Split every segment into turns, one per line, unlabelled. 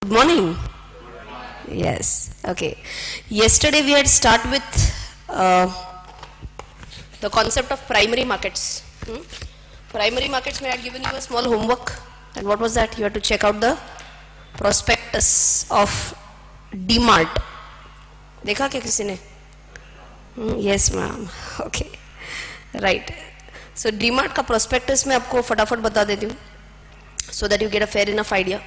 Good morning. Yes. Okay. Yesterday we had start with the concept of primary markets. Primary markets, may I had given you a small homework, and what was that? You had to check out the prospectus of DMart. देखा क्या किसी ने? Yes, ma'am. Okay. Right. So DMart का prospectus मैं आपको फटाफट बता देती हूँ, so that you get a fair enough idea.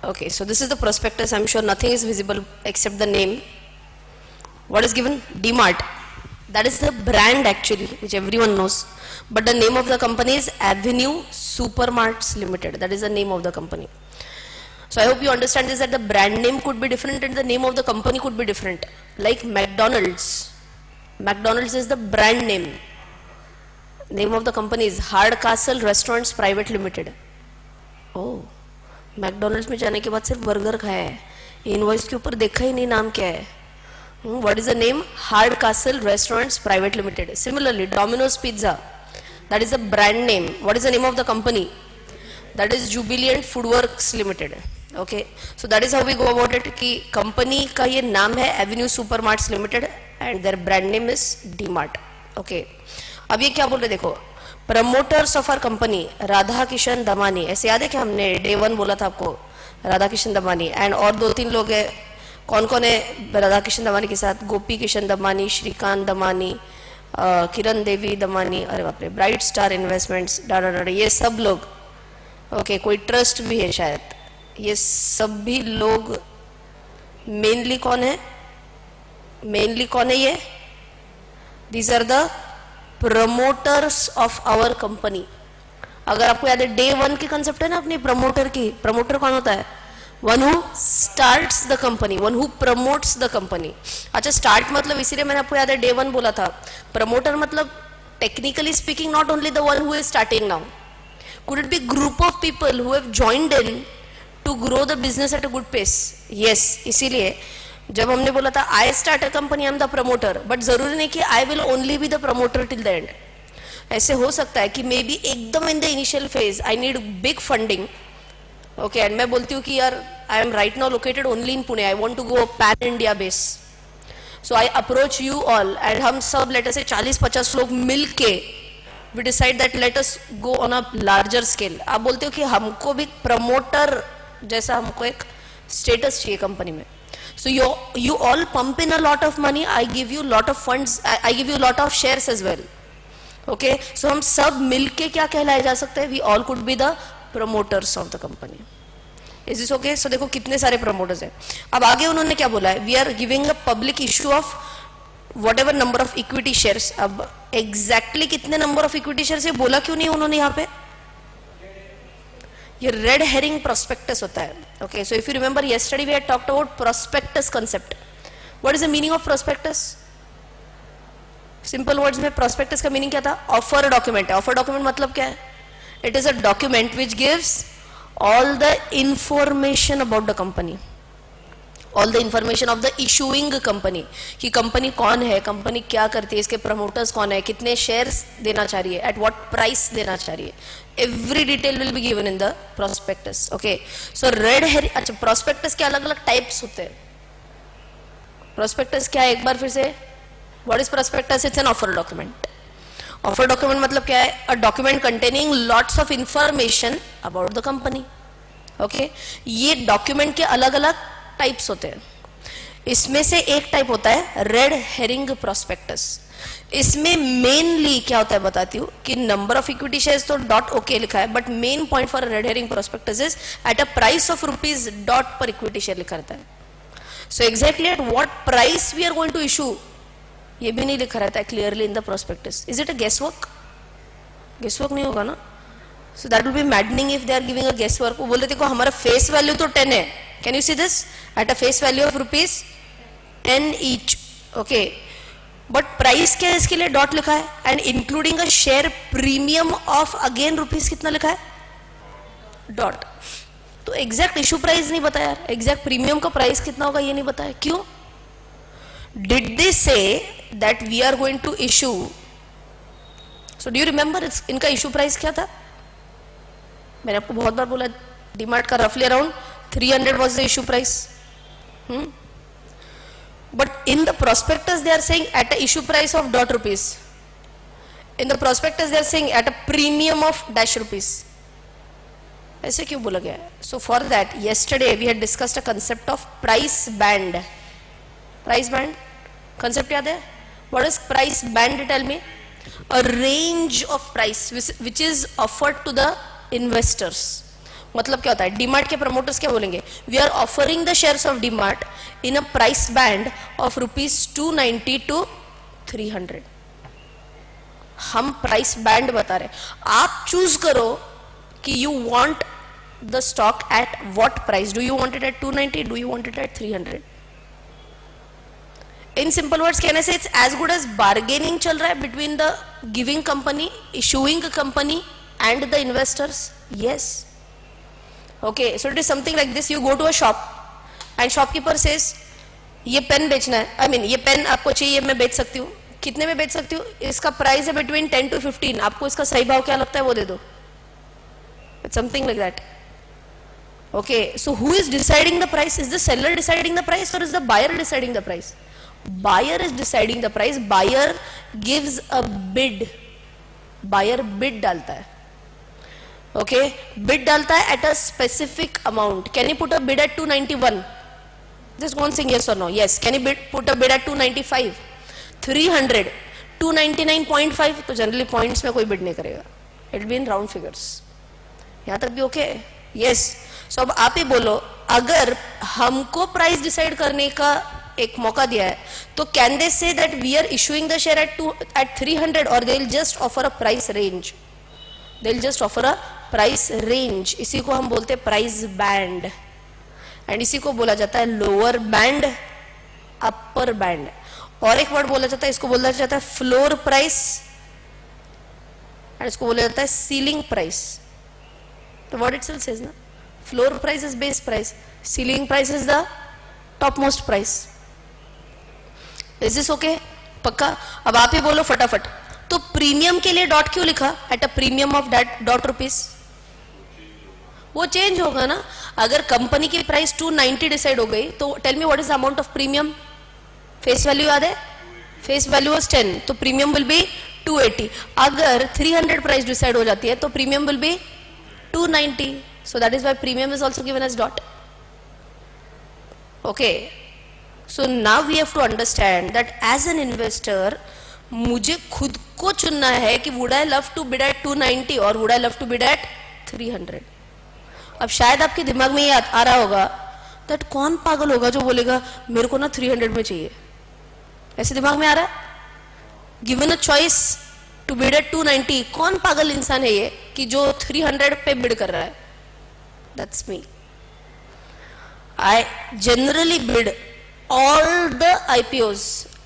Okay, so this is the prospectus. I'm sure nothing is visible except the name. What is given? DMart. That is the brand actually, which everyone knows. But the name of the company is Avenue Supermarts Limited. That is the name of the company. So I hope you understand this, that the brand name could be different and the name of the company could be different. Like McDonald's. McDonald's is the brand name. Name of the company is Hardcastle Restaurants Private Limited. Oh. McDonald's में जाने के बाद सिर्फ burger खाया है, invoice के ऊपर देखा ही नहीं नाम क्या है. What is the name? Hardcastle restaurants private limited. Similarly Domino's pizza, that is the brand name. What is the name of the company? That is Jubilant FoodWorks limited. Okay, so that is how we go about it कि company का ये नाम है Avenue Supermarts limited and their brand name is DMart. Okay, अब ये क्या बोल रहे देखो, promoters of our company Radha Kishan Damani. ऐसे याद है कि हमने डे 1 बोला था आपको, राधा किशन दमानी एंड और 2-3 लोग हैं. कौन कौन है राधा किशन दमानी के साथ? गोपी किशन दमानी, श्रीकांत दमानी, किरण देवी दमानी, अरे बाप रे, ब्राइट स्टार इन्वेस्टमेंट्स, डाडा, ये सब लोग. ओके, कोई ट्रस्ट भी है शायद. ये सभी लोग मेनली कौन है? मेनली कौन है ये? These are the promoters of our company. अगर आपको याद है डे 1 की कंसेप्ट है ना अपनी प्रमोटर की. प्रमोटर कौन होता है? One who starts the company, one who promotes the company. अच्छा, स्टार्ट मतलब इसीलिए मैंने आपको याद है डे 1 बोला था. प्रमोटर मतलब technically speaking not only the one who is starting now. Could it be group of people who have joined in to grow the business at a good pace? Yes, इसीलिए जब हमने बोला था I start a company, I am the promoter, but जरूरी नहीं कि I will only be the promoter till the end. ऐसे हो सकता है कि मे बी एकदम in the initial phase I need big funding. Okay, and मैं बोलती हूँ कि यार I am right now located only in Pune, I want to go pan India base. So I approach you all and हम सब let us से 40-50 लोग मिल के we decide that let us go on a larger scale. आप बोलते हो कि हमको भी प्रमोटर जैसा हमको एक स्टेटस चाहिए कंपनी में. So you all pump in a lot of money, I give you lot of funds, I give you lot of shares as well. Okay, so हम सब मिलके क्या कहलाए जा सकते हैं? We all could be the promoters of the company. Is this okay? So देखो कितने सारे promoters हैं. अब आगे उन्होंने क्या बोला है? We are giving a public issue of whatever number of equity shares. अब exactly कितने number of equity shares है बोला क्यों नहीं उन्होंने यहाँ पे? ये रेड हेरिंग प्रोस्पेक्टस होता है. Okay, so if you remember yesterday we had talked about prospectus concept. What is the meaning of prospectus? Simple words में प्रोस्पेक्टस का मीनिंग क्या था? ऑफर डॉक्यूमेंट है. ऑफर डॉक्यूमेंट मतलब क्या है? It is a document which gives all the information about the company, all the information of the issuing company, कि company कौन है, कंपनी क्या करती है, इसके प्रमोटर्स कौन है, कितने शेयर्स देना चाह रही है, एट व्हाट प्राइस देना चाह रही है. Every detail will be given in the prospectus. Okay, so red herring. अच्छा, प्रोस्पेक्टस के अलग अलग टाइप्स होते हैं. प्रोस्पेक्टस क्या है एक बार फिर से? What is prospectus? It's an offer document. Offer document मतलब क्या है? A document containing lots of information about the company. Okay, ये डॉक्यूमेंट के अलग अलग टाइप्स होते हैं. इसमें से एक टाइप होता है रेड हेरिंग प्रोस्पेक्टस. इसमें मेनली क्या होता है बताती हूँ कि नंबर ऑफ इक्विटी शेयर्स तो डॉट ओके लिखा है, but main point for red herring prospectus is at a price of rupees dot per equity share लिखा रहता है. So exactly at what price we are going to issue ये भी नहीं लिखा रहता है clearly in the prospectus. Is it a guess work? Guess work नहीं होगा ना. So that will be maddening if they are giving a guess work. वो बोले देखो हमारा फेस वैल्यू तो 10 है. Can you see this? At a face value of rupees 10 each. Okay, but price क्या है इसके लिए? डॉट लिखा है. And including a share premium of again rupees कितना लिखा है? डॉट. तो एग्जैक्ट इशू प्राइस नहीं बताया यार. एग्जैक्ट प्रीमियम का प्राइस कितना होगा ये नहीं बताया. क्यों? Did they say that we are going to issue? So do you remember इनका इशू प्राइस क्या था? मैंने आपको बहुत बार बोला डीमार्ट का रफली around 300 was the issue price. But in the prospectus they are saying at a issue price of dot rupees. In the prospectus they are saying at a premium of dash rupees. ऐसे क्यों बोला गया है? So for that yesterday we had discussed a concept of price band. Price band concept याद है? What is price band? Tell me. A range of price which is offered to the investors. मतलब क्या होता है? डीमार्ट के promoters क्या बोलेंगे? We are offering the shares of DMart in a price band of ₹290 to 300. हम प्राइस बैंड बता रहे, आप चूज करो कि you want the stock at what price. Do you want it at 290? Do you want it at 300? In simple words कहने से it's as good as bargaining चल रहा है between the giving company, issuing company and the investors. Yes. Okay, so it is something like this. You go to a shop and shopkeeper says, ये pen बेचना है, I mean ये pen आपको चाहिए, मैं बेच सकती हूँ. कितने में बेच सकती हूँ? इसका प्राइस है between 10 to 15. आपको इसका सही भाव क्या लगता है वो दे दो. It's something like that. Okay, so who is deciding the price? Is the seller deciding the price or is the buyer deciding the price? Buyer is deciding the price. Buyer gives a bid. Buyer bid डालता है. Okay, bid डालता है at a specific amount. Can you put a bid at 291? Just one thing, yes or no? Yes. Can you put a bid at 295? 300, 299.5. तो generally points में कोई bid नहीं करेगा. It will be in round figures. यहाँ तक भी okay? Yes. So अब आप ही बोलो, अगर हमको price decide करने का एक मौका दिया है, तो can they say that we are issuing the share at 300 or they will just offer a price range? They'll just offer a price range. इसी को हम बोलते हैं price band. एंड इसी को बोला जाता है लोअर बैंड, अपर बैंड. और एक वर्ड बोला जाता है, इसको बोला जाता है फ्लोर प्राइस एंड इसको बोला जाता है सीलिंग प्राइस. तो वर्ड इटसेल्फ सेज ना, floor price is base price, ceiling price is the top most price. Is this okay? पक्का? अब आप ही बोलो फटाफट. तो प्रीमियम के लिए डॉट क्यों लिखा? At a premium of dot rupees. वो चेंज होगा ना. अगर कंपनी की प्राइस 290 डिसाइड हो गई तो tell me what is the amount of premium. Face value याद है? फेस वैल्यू वाज 10, तो प्रीमियम विल बी 280. अगर 300 प्राइस डिसाइड हो जाती है तो premium will be 290. So that is why premium is also given as dot. Okay, so now we have to understand that as an investor मुझे खुद को चुनना है कि would I love to bid at 290 और would I love to bid at 300. अब शायद आपके दिमाग में ये आ रहा होगा दैट कौन पागल होगा जो बोलेगा मेरे को ना 300 में चाहिए. ऐसे दिमाग में आ रहा है? Given a choice to bid at 290, कौन पागल इंसान है ये कि जो 300 पे बिड कर रहा है? That's me. I generally bid all the IPOs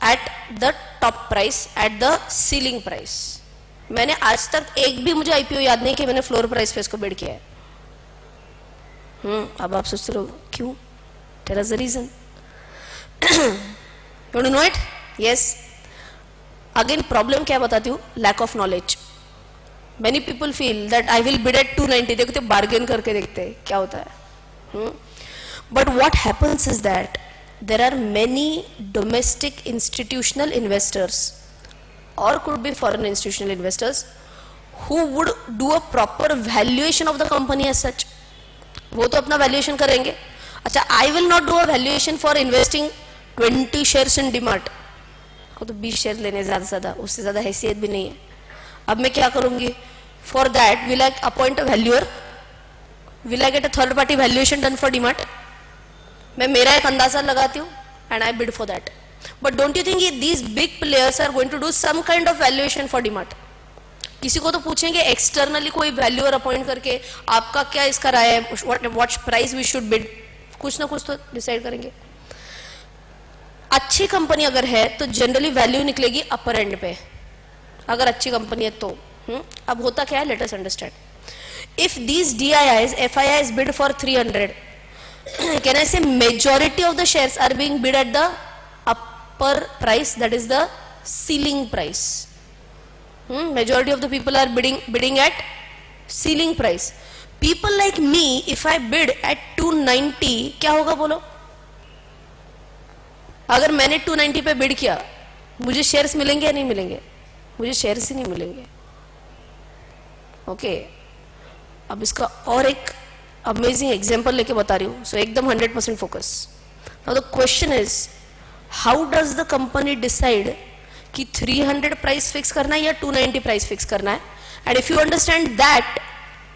at the top price, at the ceiling price. मैंने आज तक एक भी मुझे IPO याद नहीं कि मैंने फ्लोर प्राइस पे इसको बिड किया है. अब आप सोचते रहो क्यों? Tell us the reason. You want to know it? Yes. Again problem क्या बताती हूँ? Lack of knowledge. Many people feel that I will bid at 290. देखते बार्गेन करके देखते क्या होता है. But what happens is that there are many domestic institutional investors or could be foreign institutional investors who would do a proper valuation of the company as such. वो तो अपना valuation करेंगे. अच्छा, I will not do a valuation for investing 20 shares in DMart. वो तो 20 share लेने ज़्यादा उससे ज़्यादा हैसियत भी नहीं है. अब मैं क्या करूँगी? For that will I appoint a valuer? Will I get a third party valuation done for DMart? मैं मेरा एक अंदाजा लगाती हूँ and I bid for that. But don't you think these big players are going to do some kind of valuation for DMart? किसी को तो पूछेंगे एक्सटर्नली, कोई वैल्यूअर अपॉइंट करके आपका क्या इसका राय है, what price we should bid, कुछ ना कुछ तो डिसाइड करेंगे. अच्छी कंपनी अगर है तो जनरली वैल्यू निकलेगी अपर एंड पे, अगर अच्छी कंपनी है तो. अब होता क्या है, let us understand. If these DIIs, FIIs bid for 300, can I say majority of the shares are being bid at the upper price, that is the ceiling price. Majority of the people are bidding at ceiling price. People like me, if I bid at 290, क्या होगा बोलो? अगर मैंने 290 पे bid किया, मुझे shares मिलेंगे या नहीं मिलेंगे? मुझे शेयर्स ही नहीं मिलेंगे. ओके, अब इसका और एक अमेजिंग एग्जांपल लेके बता रही हूँ. सो एकदम 100% focus. Now the question is, how does the company decide कि 300 प्राइस फिक्स करना है या 290 प्राइस फिक्स करना है? And if you understand that,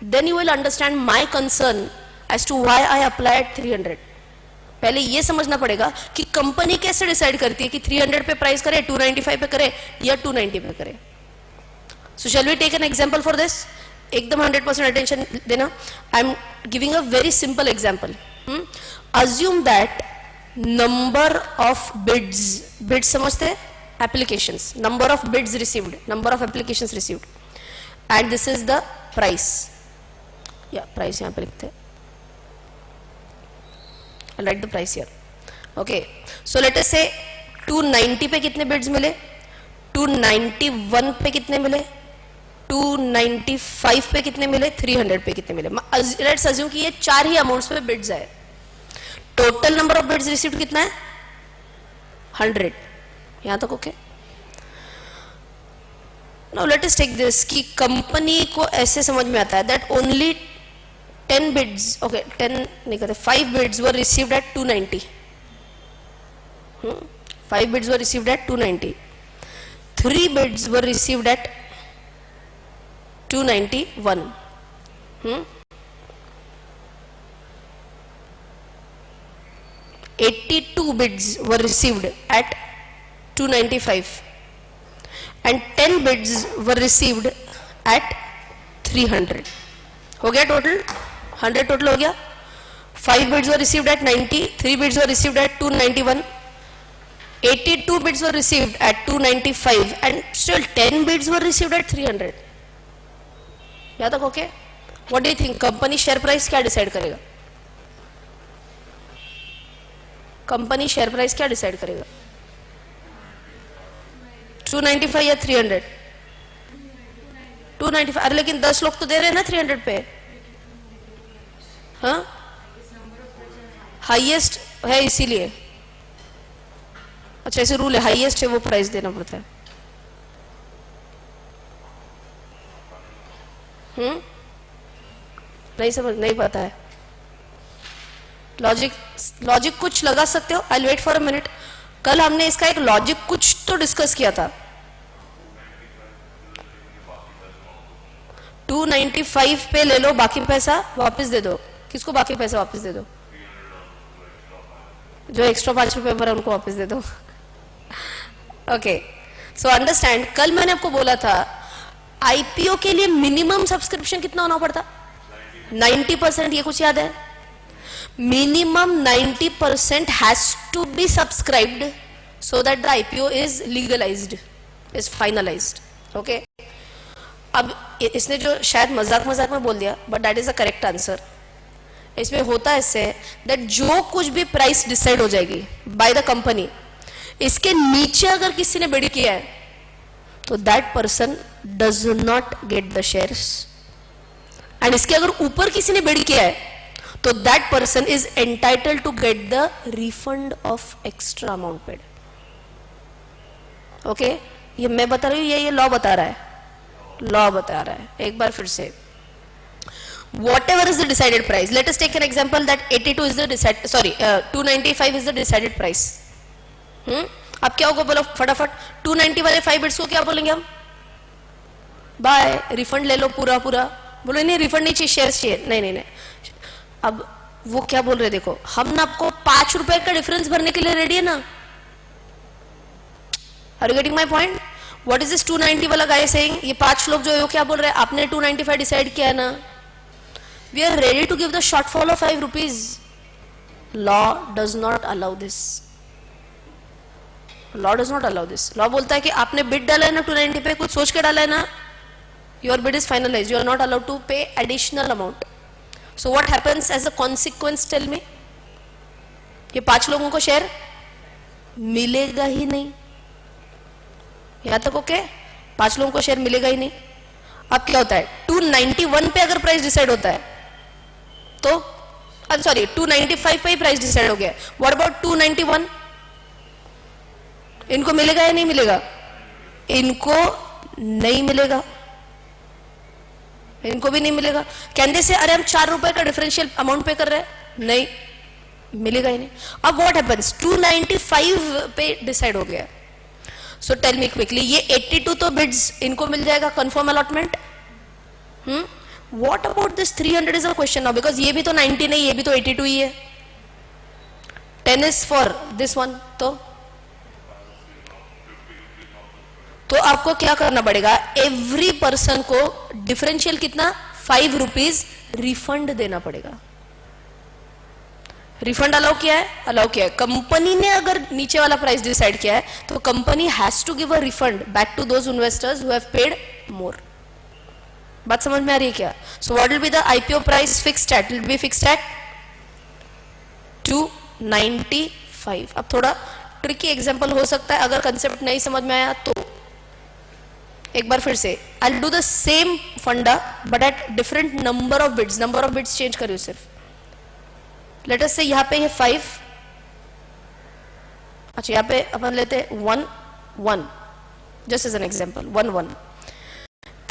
then you will understand my concern as to why I apply at 300. पहले ये समझना पड़ेगा कि कंपनी कैसे डिसाइड करती है कि 300 पे प्राइस करे, 295 पे करे या 290 पे करे. So shall we take an example for this? एकदम 100% अटेंशन देना. I am giving a very simple example. Assume that number of bids, bids समझते हैं? Applications, number of bids received, number of applications received, and this is the price. या price यहां पे लिखते हैं. I'll write the price here. Okay, so let us say 290 पे कितने bids मिले, 291 पे कितने मिले, 295 पे कितने मिले, 300 पे कितने मिले. Let's assume कि ये चार ही अमाउंट्स पे bids आए. Total number of bids received कितना है? 100. यहां तक okay? Now let us take this कि कंपनी को ऐसे समझ में आता है that only 10 bids, okay, 10 नहीं कहते, 5 bids were received at 290. 5 bids were received at 290. 3 bids were received at 291. 82 bids were received at 295. And 10 bids were received at 300. हो गया टोटल? 100 टोटल हो गया. 5 bids were received at 90, 3 bids were received at 291, 82 bids were received at 295, and still 10 bids were received at 300. यहाँ तक okay? What do you think? Company share price क्या decide करेगा? Company share price क्या decide करेगा? 295 या 300? 295. अरे लेकिन 10 लोग तो दे रहे हैं ना 300 पे. हाँ, हाईएस्ट है इसीलिए. अच्छा, ऐसे रूल है, हाईएस्ट है वो प्राइस देना पड़ता है. नहीं समझ, नहीं पता है. लॉजिक कुछ लगा सकते हो? I wait for a minute. कल हमने इसका एक लॉजिक कुछ तो डिस्कस किया था. 295 पे ले लो, बाकी पैसा वापस दे दो. किसको बाकी पैसा वापस दे दो? जो एक्स्ट्रा 5 रुपए पर है उनको वापस दे दो. Okay, so understand. कल मैंने आपको बोला था आईपीओ के लिए मिनिमम सब्सक्रिप्शन कितना होना पड़ता? 90%. ये कुछ याद है? Minimum 90% has to be subscribed so that the IPO is legalized, is finalized. Okay, अब इसने जो शायद मजाक में बोल दिया, but that is the correct answer. इसमें होता ऐसे दैट जो कुछ भी प्राइस डिसाइड हो जाएगी बाय द कंपनी, इसके नीचे अगर किसी ने बिड किया है तो that person does not get the shares. And इसके अगर ऊपर किसी ने बिड किया है तो that person is entitle to get the refund of extra amount paid. Okay, ये मैं बता रही हूँ, ये लॉ बता रहा है. लॉ बता रहा है. एक बार फिर से, whatever is the decided price, let us take an example that 82 is the decided, 295 is the decided price. अब क्या होगा बोलो फटाफट? 290 वाले 5 बिड्स को क्या बोलेंगे हम? बाय, रिफंड ले लो पूरा. बोलो नहीं, रिफंड नहीं चाहिए, शेयर्स चाहिए. नहीं. अब वो क्या बोल रहे देखो, हम ना आपको 5 रुपए का डिफरेंस भरने के लिए रेडी है ना. Are you getting my point? What is this 290 वाला गाय सेइंग? ये 5 लोग जो है वो क्या बोल रहे हैं? आपने 295 डिसाइड किया है ना, we are ready to give the shortfall of 5 rupees. Law does not allow this. Law does not allow this. Law बोलता है कि आपने बिड डाला है ना 290 पे, कुछ सोच के डाला है ना, your bid is finalized. You are not allowed to pay additional amount. So what happens as a consequence? Tell me. ये 5 लोगों को शेयर मिलेगा ही नहीं. यहां तक ओके? 5 लोगों को शेयर मिलेगा ही नहीं. अब क्या होता है? 291 पे अगर प्राइस डिसाइड होता है तो सॉरी 295 पे ही प्राइस डिसाइड हो गया. What about 291? इनको मिलेगा या नहीं मिलेगा? इनको नहीं मिलेगा, इनको भी नहीं मिलेगा. कहने से अरे हम 4 रुपए का डिफरेंशियल अमाउंट पे कर रहे हैं, नहीं मिलेगा ही नहीं. अब व्हाट हैपेंस, 295 पे डिसाइड हो गया. सो टेल मी क्विकली, ये 82 तो बिड्स इनको मिल जाएगा confirm allotment. What about this 300 is a question now, because ये भी तो 90 नहीं, ये भी तो 82 ही है. 10 इज फॉर दिस वन. तो आपको क्या करना पड़ेगा, एवरी पर्सन को डिफरेंशियल कितना 5 रुपीज रिफंड देना पड़ेगा. रिफंड अलाउ किया है? अलाउ किया है. कंपनी ने अगर नीचे वाला प्राइस डिसाइड किया है तो company has to give a refund back to those investors who have paid more. बात समझ में आ रही है क्या? So what will be the IPO price fixed at? Will be fixed at 295. अब थोड़ा ट्रिकी एग्जांपल हो सकता है, अगर कंसेप्ट नहीं समझ में आया तो एक बार फिर से I do the same funda but at different number of bids. Number of bids change करियो सिर्फ. लेट अस से यहां पे है 5. अच्छा यहां पे अपन लेते हैं 1 1 जस्ट एज एन एग्जांपल. 1 1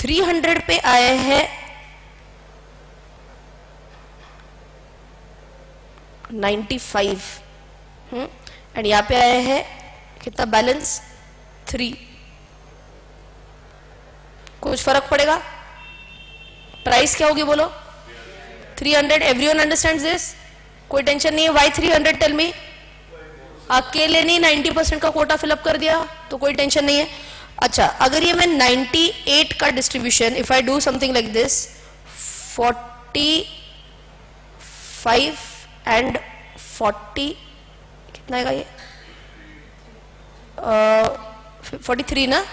300 पे आए हैं 95 एंड यहां पे आए हैं कितना बैलेंस 3. कुछ फर्क पड़ेगा? प्राइस क्या होगी बोलो? 300. Everyone understands this? कोई टेंशन नहीं है. वाई 300? Tell me. अकेले नहीं 90% का कोटा फिलअप कर दिया तो कोई टेंशन नहीं है. अच्छा अगर ये मैं 98 का distribution, if I do something like this 45 and 40 कितना आएगा ये 43 ना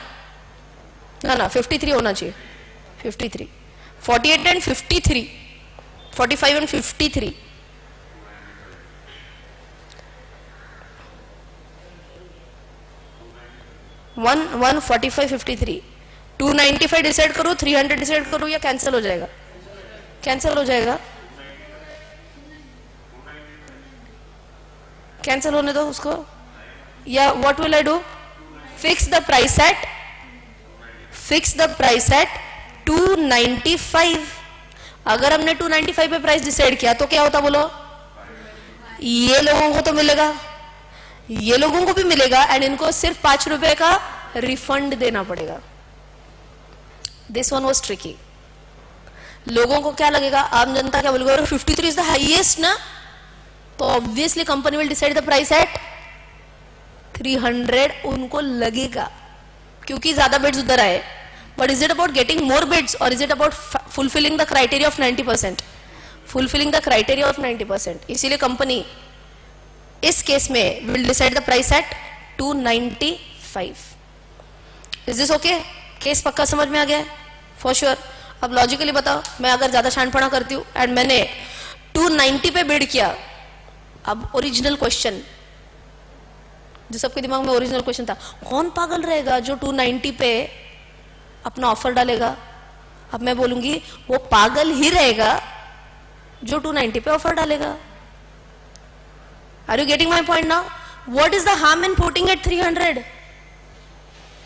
53 होना चाहिए. 53 48 एंड 53 45 एंड 53 1 45 53 295 डिसाइड करो, 300 डिसाइड करो या कैंसिल हो जाएगा? कैंसिल हो जाएगा. कैंसिल होने दो उसको. या what will I do? Fix the price at 295. अगर हमने 295 पे प्राइस डिसाइड किया तो क्या होता बोलो? ये लोगों को तो मिलेगा, ये लोगों को भी मिलेगा एंड इनको सिर्फ 5 रुपए का रिफंड देना पड़ेगा. This one was tricky. लोगों को क्या लगेगा, आम जनता क्या बोलेगा, 53 इज द हाईएस्ट ना, तो obviously company will decide the price at 300. उनको लगेगा क्योंकि ज्यादा बिड्स उधर आए. But is it about getting more bids और is it about fulfilling the criteria of 90%? Fulfilling the criteria of 90%. इसीलिए कंपनी इस केस में will decide the price at 295. Is this okay? Case पक्का समझ में आ गया? For sure. अब logically बताओ, मैं अगर ज्यादा छानपना करती हूँ एंड मैंने 290 पे बिड किया. अब ओरिजिनल क्वेश्चन जो सबके दिमाग में ओरिजिनल क्वेश्चन था, कौन पागल रहेगा जो 290 पे अपना ऑफर डालेगा? अब मैं बोलूंगी वो पागल ही रहेगा जो 290 पे ऑफर डालेगा. Are you getting my point now? What is the harm in putting at 300?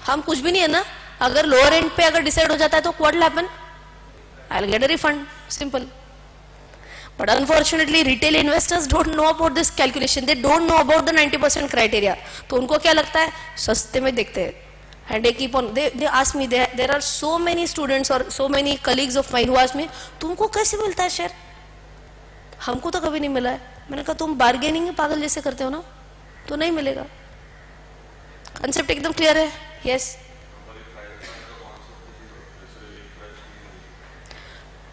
हम कुछ भी नहीं है ना. अगर लोअर एंड पे अगर डिसाइड हो जाता है तो what will happen? I will get a refund. Simple. But unfortunately, retail investors don't know about this calculation. They don't know about the 90% criteria. तो उनको क्या लगता है, सस्ते में देखते हैं. And they keep on. They ask me. There are so many students or so many colleagues of mine who ask me, तुमको कैसे मिलता है शेयर? हमको तो कभी नहीं मिला है. मैंने कहा तुम बार्गेनिंग पागल जैसे करते हो ना, तो नहीं मिलेगा. कंसेप्ट एकदम क्लियर है? Yes.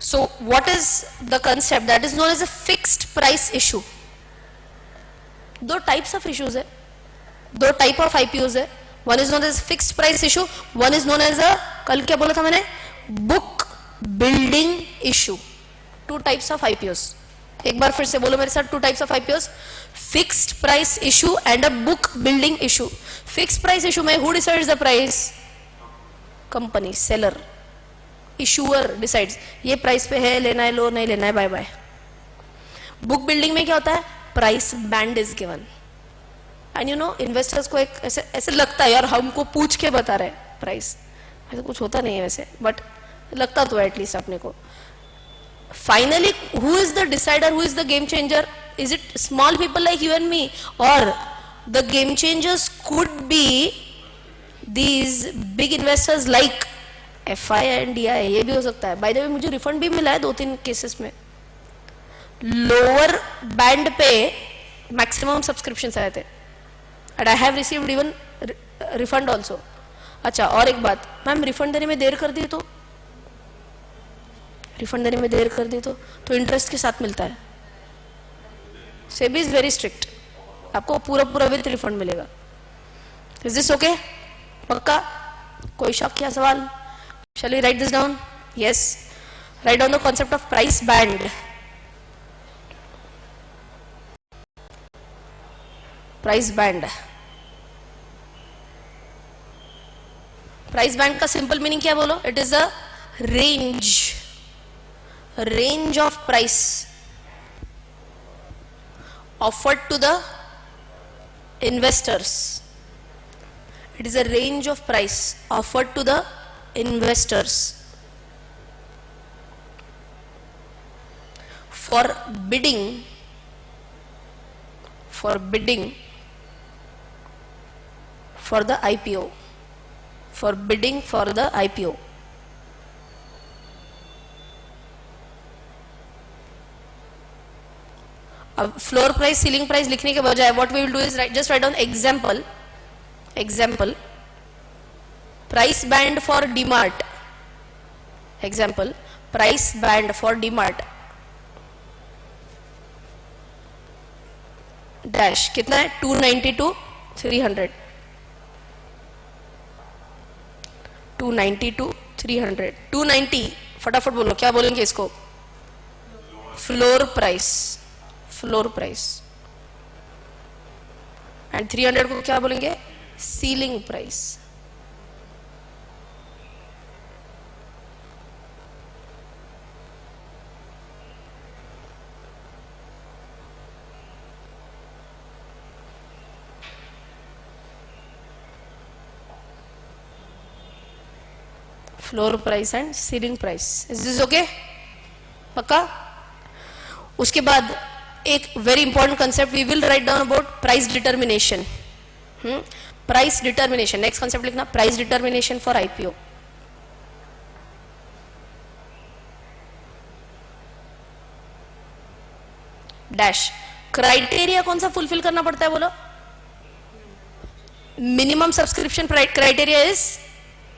So what is the concept that is known as a fixed price issue? दो types of issues है, दो type of IPOs है. One is known as fixed price issue, one is known as a, कल क्या बोला था मैंने, book building issue. Two types of IPOs. एक बार फिर से बोलो मेरे साथ, two types of IPOs, fixed price issue and a book building issue. Fixed price issue में who decides the price? Company, seller. Issuer decides, ये प्राइस पे है, लेना है लो, नहीं लेना है बाय बाय. बुक बिल्डिंग में क्या होता है, price band is given and you know investors को एक ऐसे ऐसे लगता है यार हमको पूछ के बता रहे प्राइस, ऐसा कुछ होता नहीं है वैसे, बट लगता तो एटलीस्ट अपने को. Finally who is the decider, who is the game changer? Is it small people like you and me, और the game changers could be these big investors like FI and DI. ये भी हो सकता है. By the वे मुझे refund भी मिला है 2-3 केसेस में. लोअर बैंड पे मैक्सिमम सब्सक्रिप्शन आए थे and I have received even refund also. अच्छा और एक बात, मैम रिफंड देने में देर कर दी तो, रिफंड देने में देर कर दी तो इंटरेस्ट के साथ मिलता है. सेबी इज वेरी स्ट्रिक्ट, आपको पूरा पूरा विद रिफंड मिलेगा. Is this okay? पक्का? कोई शक या सवाल? Shall we write this down? Yes. Write down the concept of price band. Price band. Price band का simple meaning क्या बोलो? It is a range. A range of price offered to the investors. It is a range of price offered to the investors for bidding for the IPO, for bidding for the IPO. अब floor price ceiling price लिखने के बजाय what we will do is just write down example price band for DMart. Example, price band for DMart dash कितना है? 290 to 300. 290 to 300. 290 फटाफट बोलो, क्या बोलेंगे इसको? Floor price. एंड 300 को क्या बोलेंगे? Ceiling price. Floor price and ceiling price. Is this okay? पक्का? उसके बाद एक very important concept we will write down about price determination. Price determination, next concept लिखना, price determination for IPO. Dash criteria कौन सा फुलफिल करना पड़ता है बोलो? Minimum subscription criteria is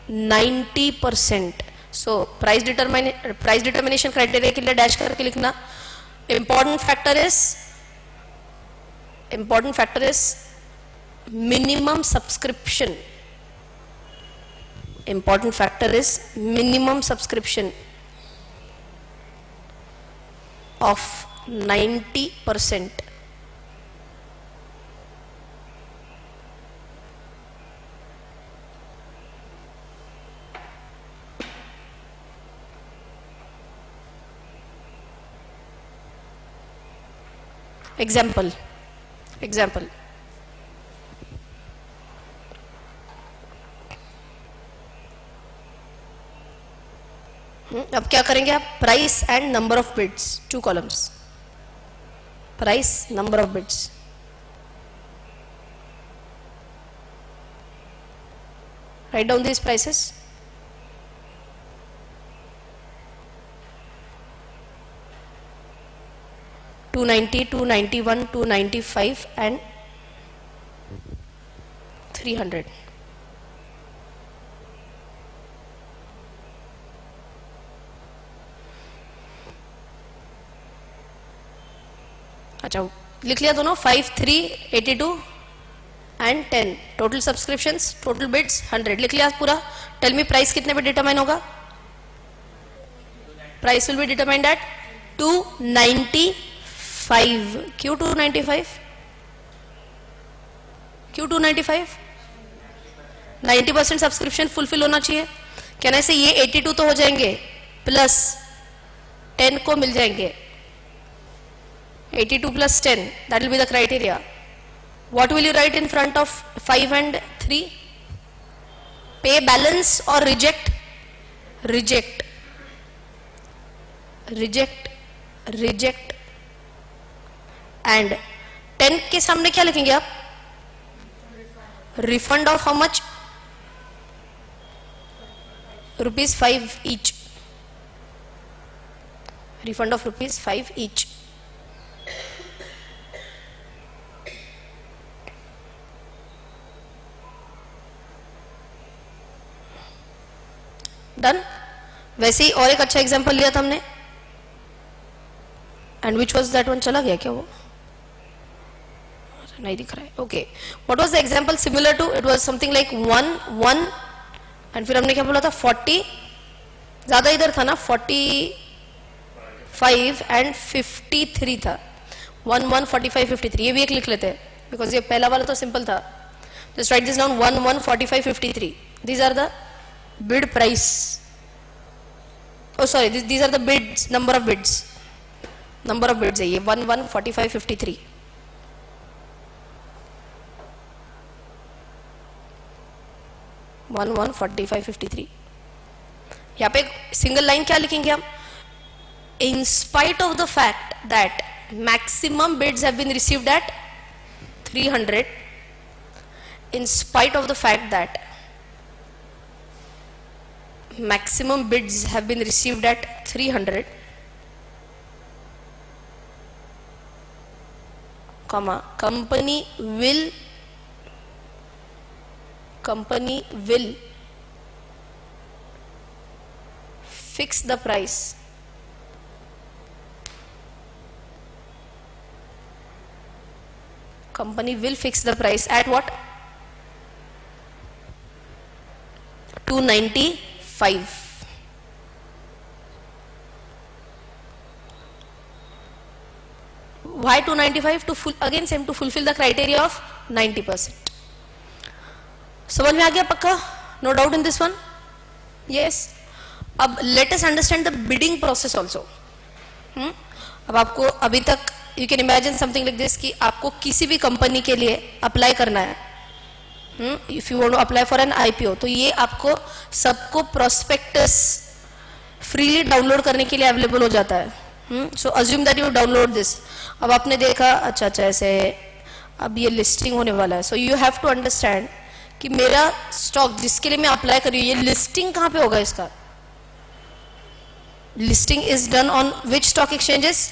90%. So price determination criteria के लिए डैश करके लिखना. Important factor is minimum subscription. Important factor is minimum subscription of 90%. Example अब क्या करेंगे आप? Price and number of bids, 2 columns. Price, number of bids. Write down these prices. $290, $291, $295 and $300. अच्छा लिख लिया दोनों? 5, 3, 82 and 10. Total subscriptions, total bids 100. लिख लिया पूरा. टेल मी प्राइस कितने पे डिटरमाइन होगा? Price will be determined at 295. क्यों 295? क्यों 295? 90% सब्सक्रिप्शन फुलफिल होना चाहिए. कहना से ये 82 तो हो जाएंगे प्लस 10 को मिल जाएंगे. 82 plus 10, that will be the criteria. What will you write in front of 5 and 3? Pay balance or reject? Reject. Reject. Reject. And 10 के सामने क्या लिखेंगे आप? Refund of how much? Rupees 5 each. Refund of rupees 5 each. Done. वैसे ही और एक अच्छा एग्जांपल लिया था हमने. And which was that one? चला गया क्या वो? नहीं दिख रहा है. Okay, what was the example similar to? It was something like 1 1 एंड फिर हमने क्या बोला था? 40. ज्यादा इधर था ना, 45 एंड 53 था. 1 1 45 53. ये भी एक लिख लेते हैं बिकॉज ये पहला वाला तो सिंपल था. Just write this down. 1 1 45 53. These are the bid price. Oh sorry, these are the bids, number of bids. Number of bids है ये. 1 1 45 53. वन 45 53. यहाँ पे सिंगल लाइन क्या लिखेंगे हम? In spite of the fact that maximum bids have been received at 300, in spite of the fact that maximum bids have been received at 300, comma, company will fix the price at what? 295. Why 295? To fulfill the criteria of 90%. समझ में आ गया पक्का? No doubt in this one? Yes. अब let us understand the bidding process also. अब आपको अभी तक you can imagine something like this कि आपको किसी भी कंपनी के लिए अप्लाई करना है. If you want to apply for an IPO, तो ये आपको सबको प्रोस्पेक्टस फ्रीली डाउनलोड करने के लिए अवेलेबल हो जाता है. So assume that you download this. अब आपने देखा अच्छा ऐसे अब ये लिस्टिंग होने वाला है. So you have to understand कि मेरा स्टॉक जिसके लिए मैं अप्लाई कर रही हूँ, ये लिस्टिंग कहाँ पे होगा इसका? Listing is done on which stock exchanges?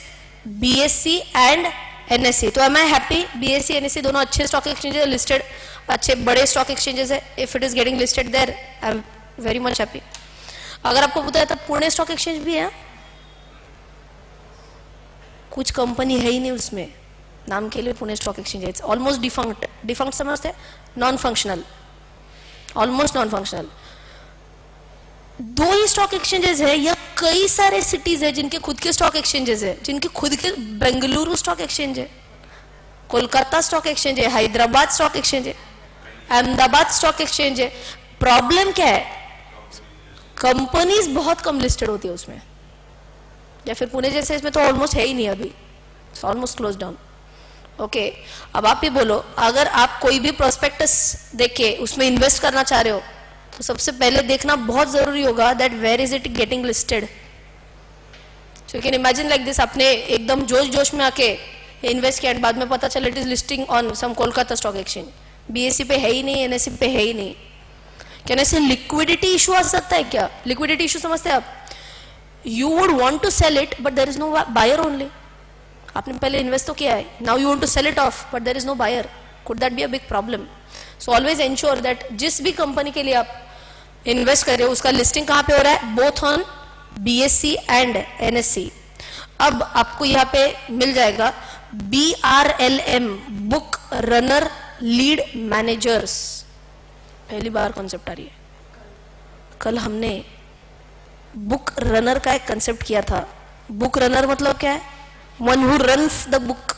BSE and NSE. तो एम आई हैप्पी? BSE NSE दोनों अच्छे स्टॉक एक्सचेंजेस लिस्टेड, अच्छे बड़े स्टॉक एक्सचेंजेस है. If it is getting listed their, I am very much happy. अगर आपको पता है तो पुणे स्टॉक एक्सचेंज भी है. कुछ कंपनी है ही नहीं उसमें, नाम के लिए पुणे स्टॉक एक्सचेंज है. It's almost defunct. डिफंक्ट समझते? Non functional, almost non functional. 2 ही स्टॉक एक्सचेंजेस है या कई सारे सिटीज है जिनके खुद के स्टॉक एक्सचेंजेस है, जिनके खुद के बेंगलुरु स्टॉक एक्सचेंज है, कोलकाता स्टॉक एक्सचेंज है, हैदराबाद स्टॉक एक्सचेंज है, अहमदाबाद स्टॉक एक्सचेंज है. प्रॉब्लम क्या है? कंपनीज बहुत कम लिस्टेड होती है उसमें, या फिर पुणे जैसे इसमें तो ऑलमोस्ट है ही नहीं अभी. Almost close down. ओके, अब आप ही बोलो, अगर आप कोई भी प्रोस्पेक्टस देख के उसमें इन्वेस्ट करना चाह रहे हो तो सबसे पहले देखना बहुत जरूरी होगा that where is it getting listed. So you can imagine like this, आपने एकदम जोश में आके इन्वेस्ट किया, बाद में पता चला it is listing on some Kolkata stock exchange. BSE पे है ही नहीं, NSE पे है ही नहीं. क्या ऐसे लिक्विडिटी इशू आ सकता है क्या? लिक्विडिटी इशू समझते हैं आप? You would want to sell it but there is no buyer only. आपने पहले इन्वेस्ट तो किया है, now you want to sell it off but there is no buyer. Could that be a big problem? So always ensure that जिस भी company के लिए आप इन्वेस्ट कर रहे हो उसका लिस्टिंग कहाँ पे हो रहा है? Both on BSE and NSE. अब आपको यहाँ पे मिल जाएगा BRLM, book runner lead managers. पहली बार कॉन्सेप्ट आ रही है. कल हमने बुक रनर का एक कंसेप्ट किया था. बुक रनर मतलब क्या है? One who runs the book,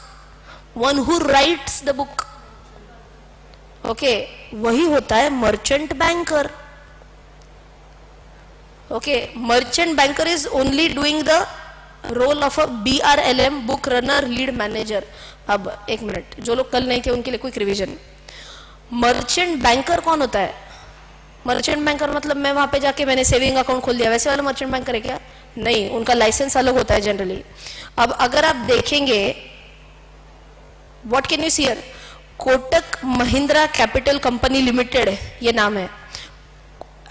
one who writes the book. Okay, वही होता है merchant banker. Okay, merchant banker is only doing the role of a BRLM, book runner lead manager. अब एक मिनट, जो लोग कल नहीं थे उनके लिए क्विक रिवीजन. मर्चेंट बैंकर कौन होता है? मर्चेंट बैंकर मतलब मैं वहां पे जाके मैंने सेविंग अकाउंट खोल दिया, वैसे वाला मर्चेंट बैंकर है क्या? नहीं, उनका लाइसेंस अलग होता है जनरली. अब अगर आप देखेंगे, what can you see here? Kotak Mahindra capital company limited ये नाम है.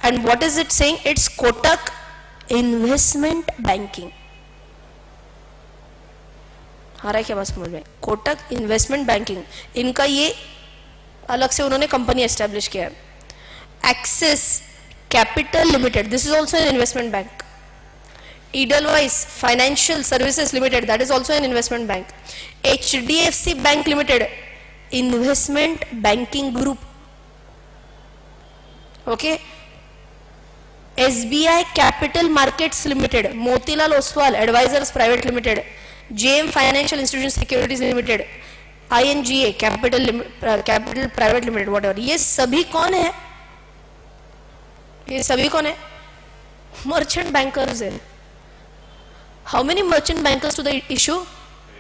And what is it saying? It's Kotak investment banking. आ रहा है क्या बात समझ में? कोटक इन्वेस्टमेंट बैंकिंग, इनका ये अलग से उन्होंने कंपनी एस्टेब्लिश किया है. Axis capital limited, this is also an investment bank. Edelweiss financial services limited, that is also an investment bank. HDFC bank limited, investment banking group. Okay. SBI capital markets limited, Motilal Oswal advisers private limited, JM financial institution securities limited, INGA capital private limited, whatever. ये सभी कौन है? ये सभी कौन है? Merchant bankers है. How many merchant bankers to the issue?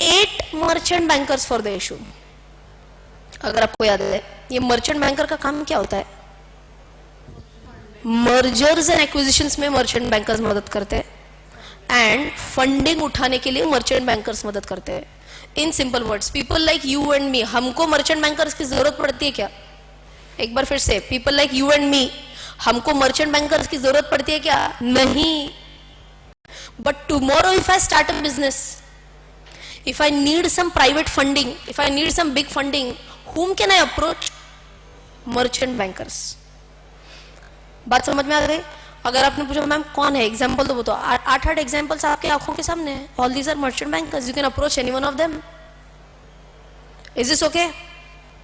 8 merchant bankers for the issue. अगर आपको याद है, ये मर्चेंट बैंकर का काम क्या होता है? मर्जर्स एंड एक्विजिशंस में मर्चेंट बैंकर्स मदद करते हैं, एंड फंडिंग उठाने के लिए मर्चेंट बैंकर्स मदद करते हैं. इन simple words, people like you and me, हमको मर्चेंट बैंकर्स की जरूरत पड़ती है क्या? एक बार फिर से, people like you and me, हमको मर्चेंट बैंकर्स की जरूरत पड़ती है क्या? नहीं. But tomorrow if I start a business, if I need some private funding, if I need some big funding, whom can I approach? Merchant bankers. बात समझ में आ गई? अगर आपने पूछा मैम कौन है, एग्जाम्पल तो वो तो 8 एग्जाम्पल्स आपके आंखों के सामने है. All these are merchant bankers, you can approach any one of them. Is this okay?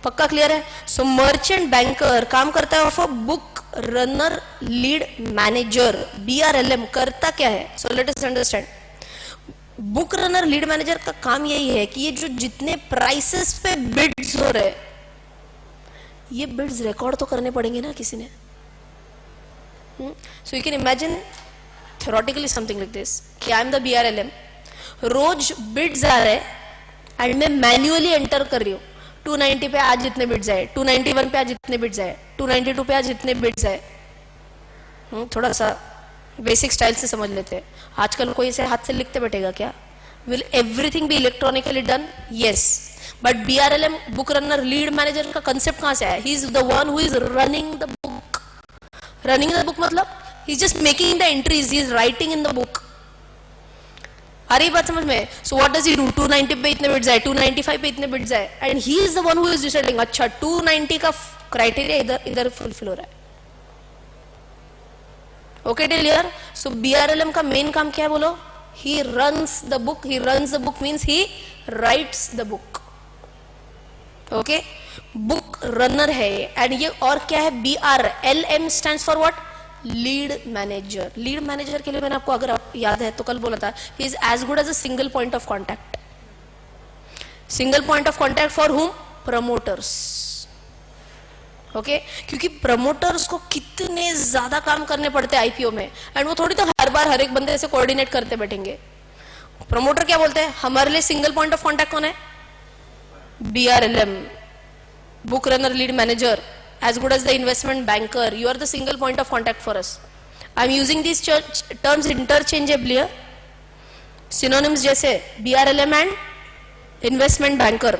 पक्का क्लियर है? सो मर्चेंट बैंकर काम करता है of a book runner lead manager. BRLM करता क्या है? So let us understand. Book runner lead manager का काम यही है कि ये जो जितने प्राइसेस पे बिड्स हो रहे, ये बिड्स रिकॉर्ड तो करने पड़ेंगे ना किसी ने. So you can imagine theoretically something like this कि आई एम द BRLM, रोज बिड्स आ रहे एंड मैं मैन्युअली एंटर कर रही हूँ. 290 पे आज जितने बिड्स आए, 291 पे आज जितने बिड्स आए, 292 पे आज जितने बिड्स आए. थोड़ा सा बेसिक स्टाइल से समझ लेते हैं. आजकल कोई इसे हाथ से लिखते बैठेगा क्या? Will everything be electronically done? Yes. But BRLM book runner lead manager का कंसेप्ट कहां से आया? He is the one who is running the book. Running the book मतलब he is just making the entries, he is writing in the book. आ रही बात समझ में? So what does he do? 290 पे इतने बिड्स आए, 295 पे इतने बिड्स आए, and he is the one who is deciding. अच्छा 290 का क्राइटेरिया इधर फुलफिल हो रहा है. Okay clear? सो BRLM का मेन काम क्या है बोलो? He runs the book. He runs the book means he writes the book. Okay, book runner है. एंड ये और क्या है? BRLM stands for what? Lead manager. Lead manager के लिए मैंने आपको, अगर आप याद है तो कल बोला था, he is as good as a single point of contact. Single point of contact for whom? Promoters. Okay, क्योंकि प्रमोटर्स को कितने ज्यादा काम करने पड़ते हैं IPO में, एंड वो थोड़ी तो हर बार हर एक बंदे से कोऑर्डिनेट करते बैठेंगे. प्रमोटर क्या बोलते हैं? हमारे लिए सिंगल पॉइंट ऑफ कॉन्टैक्ट कौन है? BRLM, book runner lead manager, as good as the investment banker. You are the single point of contact for us. I am using these terms interchangeably. Synonyms जैसे BRLM and investment banker.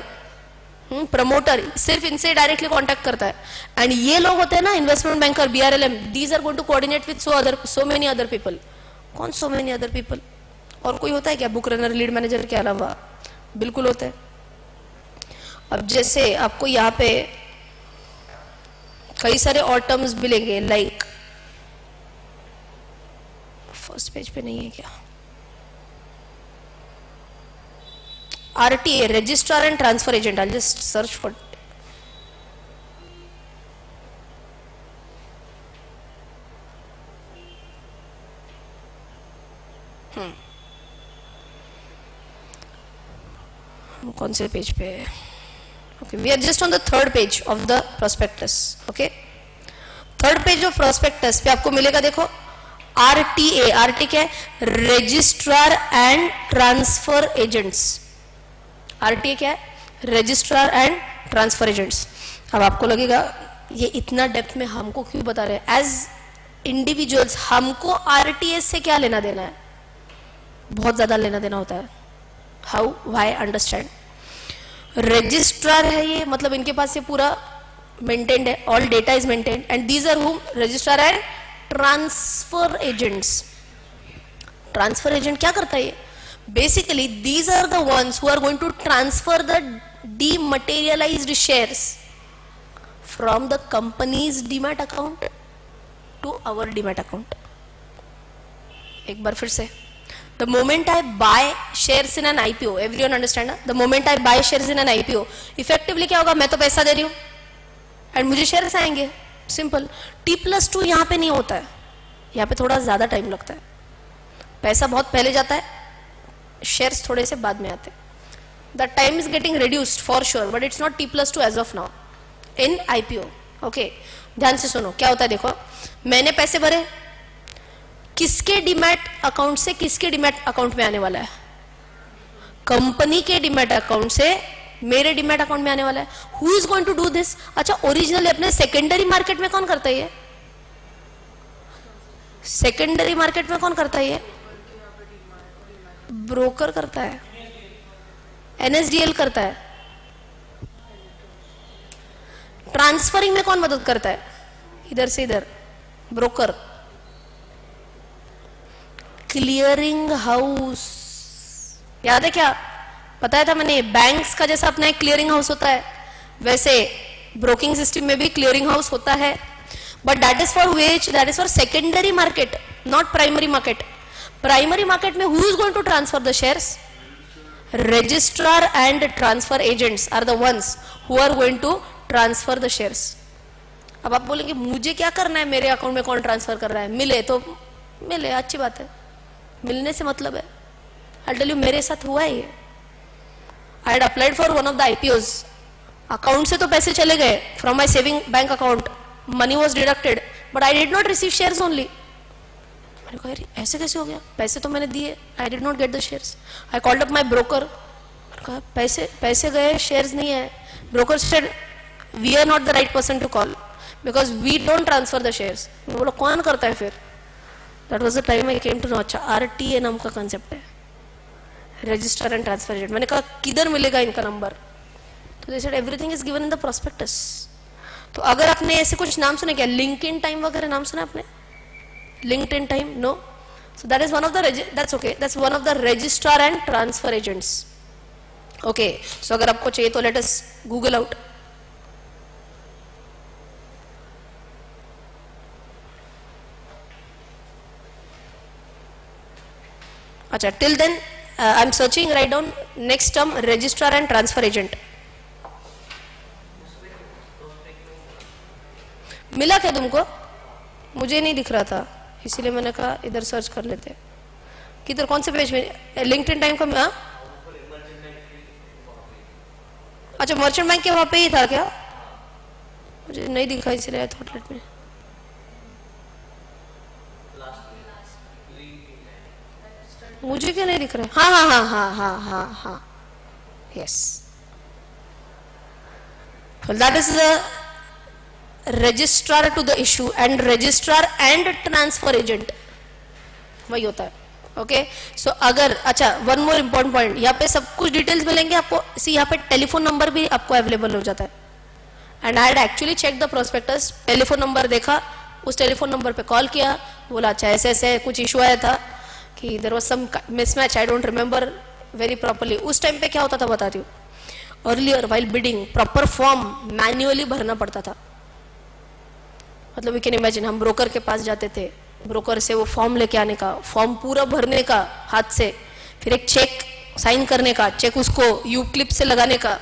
Promoter सिर्फ इनसे directly contact करता है. And ये लोग होते हैं ना investment banker, BRLM, these are going to coordinate with so many other people. कौन सो मेनी अदर पीपल? और कोई होता है क्या बुक रनर लीड मैनेजर के अलावा? बिल्कुल होता है. अब जैसे आपको यहाँ पे कई सारे और टर्म्स मिलेंगे, लाइक फर्स्ट पेज पे नहीं है क्या? RTA, registrar and transfer agent. I just search for. कौन से पेज पे? Okay, we are just on the third page of the prospectus. Okay, third page of prospectus पे आपको मिलेगा, देखो, RTA, RTA क्या है? Registrar and transfer agents. RTA क्या है? Registrar and transfer agents. अब आपको लगेगा ये इतना डेप्थ में हमको क्यों बता रहे हैं? एज इंडिविजुअल्स हमको RTA से क्या लेना देना है? बहुत ज्यादा लेना देना होता है। हाउ? वाई? अंडरस्टैंड। रजिस्ट्रार है ये, मतलब इनके पास ये पूरा मेंटेन्ड है, all data is maintained, and these are whom? Registrar and transfer agents. Transfer agent क्या करता है ये? Basically these are the ones who are going to transfer the dematerialised shares from the company's demat account to our demat account. एक बार फिर से, the moment I buy shares in an IPO, everyone understand ना? The moment I buy shares in an IPO, effectively क्या होगा? मैं तो पैसा दे रही हूँ एंड मुझे शेयर्स आएंगे, सिंपल। T+2 यहाँ पे नहीं होता है, यहाँ पे थोड़ा ज्यादा टाइम लगता है। पैसा बहुत पहले जाता है, शेयर्स थोड़े से बाद में आते हैं। The time is getting reduced for sure, but it's not T+2 as of now in IPO। Okay, ध्यान से सुनो क्या होता है। देखो, मैंने पैसे भरे, किसके डीमैट अकाउंट से किसके डीमैट अकाउंट में आने वाला है? कंपनी के डीमैट अकाउंट से मेरे डीमैट अकाउंट में आने वाला है। Who is going to do this? अच्छा, ओरिजिनली अपने सेकेंडरी मार्केट में कौन करता है ये? सेकेंडरी मार्केट में कौन करता है ये? ब्रोकर करता है, NSDL करता है। ट्रांसफरिंग में कौन मदद करता है? इधर से इधर ब्रोकर। क्लियरिंग हाउस, याद है क्या? बताया था मैंने, बैंक्स का जैसा अपना एक क्लियरिंग हाउस होता है, वैसे ब्रोकिंग सिस्टम में भी क्लियरिंग हाउस होता है, but that is for which? That is for secondary market, not primary market. Primary market में who is going to transfer the shares? Registrar and transfer agents are the ones who are going to transfer the shares. अब आप बोलेंगे मुझे क्या करना है, मेरे account में कौन ट्रांसफर कर रहा है? मिले तो मिले, अच्छी बात है, मिलने से मतलब है। आई टेल यू, मेरे साथ हुआ है ये। I had applied for one of the IPOs, account से तो पैसे चले गए, from my saving bank account money was deducted, but I did not receive shares only. मैंने कहा ऐसे कैसे हो गया? पैसे तो मैंने दिए, I did not get the shares. I called up my broker, कहा पैसे गए, शेयर्स नहीं है। Broker said we are not the right person to call because we don't transfer the shares. मैं बोला कौन करता है फिर? That was the time I came to know, अच्छा RTA नाम का कंसेप्ट है, रजिस्टर एंड ट्रांसफर एजेंट। मैंने कहा किधर मिलेगा इनका नंबर? तो they said everything is given in the prospectus. तो अगर आपने ऐसे कुछ नाम सुने क्या? लिंक्डइन टाइम वगैरह नाम सुना आपने? LinkedIn time? No. So that is one of the, that's okay, that's one of the registrar and transfer agents. Okay, so अगर आपको चाहिए तो लेट अस गूगल आउट। अच्छा, till then I am searching, write down next term, registrar and transfer agent. मिला क्या तुमको? मुझे नहीं दिख रहा था, इसीलिए मैंने कहा इधर सर्च कर लेते। किधर, कौन से पेज में? लिंक्डइन टाइम का? हाँ, अच्छा, मर्चेंट बैंक के वहां पे ही था क्या? मुझे नहीं दिखा, इसलिए आई थॉट लेट मी। मुझे क्या नहीं दिख रहा है? हाँ हाँ हाँ हाँ हाँ हाँ हाँ, yes, that is the registrar to the issue and registrar and transfer agent, वही होता है। ओके, सो अगर, अच्छा, वन मोर इम्पोर्टेंट पॉइंट, यहाँ पे सब कुछ डिटेल्स मिलेंगे आपको। सी, यहाँ पे टेलीफोन नंबर भी आपको अवेलेबल हो जाता है, and I had actually check the prospectus. Telephone number देखा, उस टेलीफोन नंबर पे कॉल किया, बोला अच्छा ऐसे ऐसे कुछ इशू आया था कि there was some mismatch, I don't remember very properly. उस टाइम पे क्या होता था बताती हूँ, earlier while bidding proper form manually भरना पड़ता था। मतलब यू कैन इमेजिन, हम ब्रोकर के पास जाते थे, ब्रोकर से वो फॉर्म लेके आने का, फॉर्म पूरा भरने का हाथ से, फिर एक चेक साइन करने का, चेक उसको यू क्लिप से लगाने का,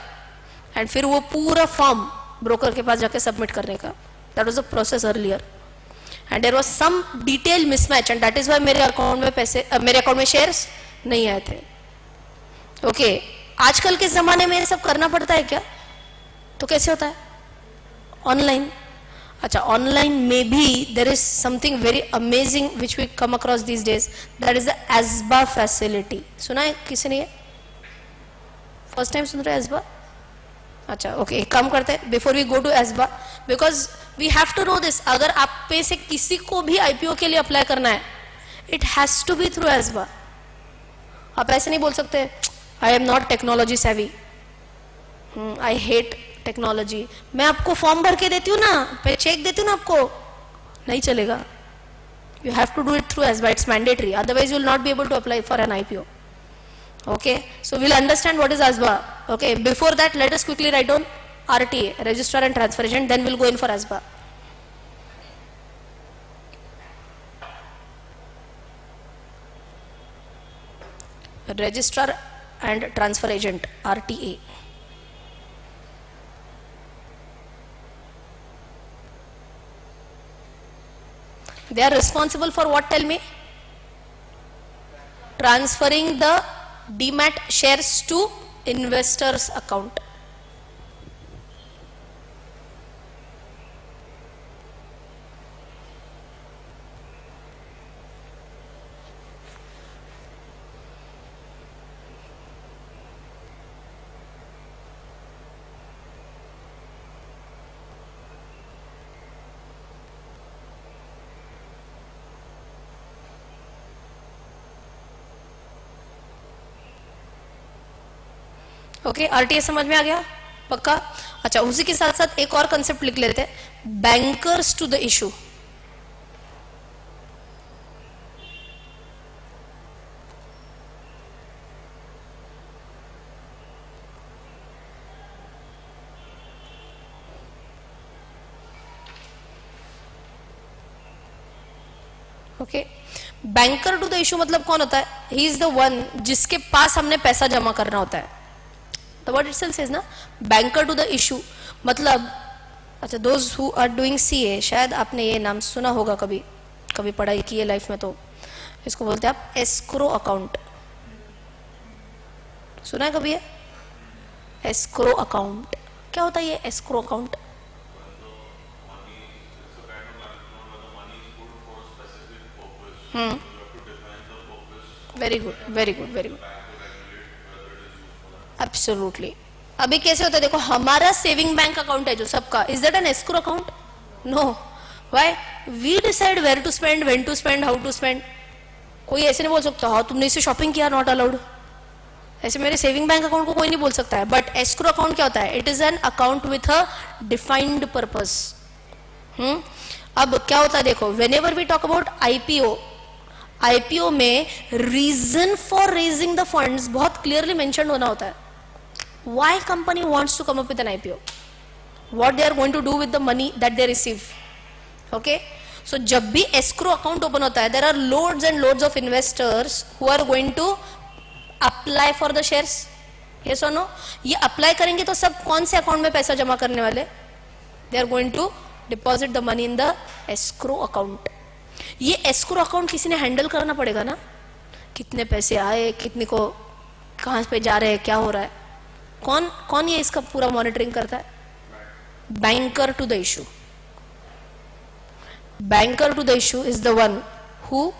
एंड फिर वो पूरा फॉर्म ब्रोकर के पास जाके सबमिट करने का। That was the process earlier, and there was some detail mismatch, and that is why मेरे अकाउंट में पैसे, मेरे अकाउंट में शेयर्स नहीं आए थे। ओके, आजकल के जमाने में ये सब करना पड़ता है क्या? तो कैसे होता है? ऑनलाइन। अच्छा, ऑनलाइन में भी there is something very amazing which we come across these days, that is the ASBA facility. सुना है किसी ने? फर्स्ट टाइम सुन रहे हैं एसबा? अच्छा ओके, एक काम करते हैं before we go to ASBA, because we have to know this. अगर आप पे से किसी को भी आईपीओ के लिए अप्लाई करना है, it has to be through ASBA. आप ऐसे नहीं बोल सकते आई एम नॉट टेक्नोलॉजी सेवी, आई हेट टेक्नोलॉजी. मैं आपको फॉर्म भर के देती हूँ ना, पे चेक देती हूँ ना आपको, नहीं चलेगा. You have to do it through ASBA, it's mandatory, otherwise you will not be able to apply for an IPO. Okay, so we'll understand what is ASBA. Okay, before that, let us quickly write down RTA, Registrar and Transfer Agent, then we'll go in for ASBA. Registrar and Transfer Agent, RTA. They are responsible for what, tell me? Transferring the demat shares to investors account. Okay, RTA समझ में आ गया पक्का? अच्छा, उसी के साथ साथ एक और कंसेप्ट लिख लेते हैं, bankers to the issue. Okay, banker to the issue मतलब कौन होता है? ही इज द वन जिसके पास हमने पैसा जमा करना होता है. The word itself says ना, banker to the issue, मतलब अच्छा, those who are doing CA, शायद आपने ये नाम सुना होगा, कभी कभी पढ़ाई की है लाइफ में, तो इसको बोलते हैं आप एस्क्रो अकाउंट. सुना है कभी ये एस्क्रो अकाउंट? क्या होता है ये escrow account? Very good, very good, very good. Absolutely. अभी कैसे होता है देखो, हमारा सेविंग बैंक अकाउंट है जो सबका, is that an escrow account? No. Why? We decide where to spend, when to spend, how to spend. कोई ऐसे नहीं बोल सकता हाँ तुमने इसे शॉपिंग किया, नॉट अलाउड. ऐसे मेरे सेविंग बैंक अकाउंट को कोई नहीं बोल सकता है. बट एस्क्रो अकाउंट क्या होता है? It is an account with a defined purpose. अब क्या होता है देखो, whenever we talk about IPO, IPO में reason for raising the funds बहुत क्लियरली मेंशन होना होता है. Why company wants to come up with an IPO? What they are going to do with the money that they receive? Okay, so जब भी escrow account open होता है, there are loads and loads of investors who are going to apply for the shares. Yes or no? ये apply करेंगे तो सब कौन से account में पैसा जमा करने वाले? They are going to deposit the money in the escrow account. ये escrow account किसी ने handle करना पड़ेगा ना, कितने पैसे आए, कितने को कहाँ पे जा रहे हैं, क्या हो रहा है, कौन कौन ये इसका पूरा मॉनिटरिंग करता है? Banker to the issue. Banker to the issue is the one who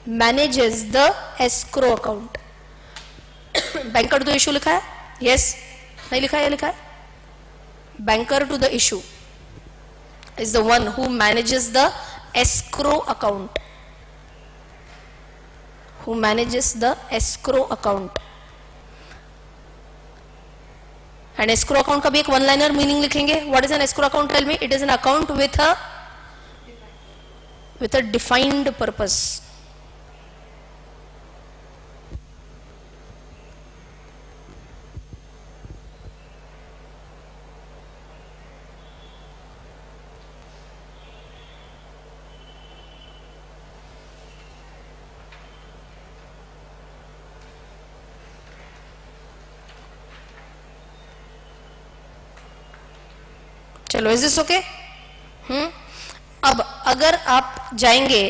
manages the escrow account. Banker to the issue लिखा है? यस, नहीं लिखा है? ये लिखा है. Banker to the issue is the one who manages the escrow account. Who manages the escrow account. And escrow account का भी एक वन लाइनर मीनिंग लिखेंगे. What is an escrow account? Tell me. It is an account with a defined purpose. चलो, is this okay? अब अगर आप जाएंगे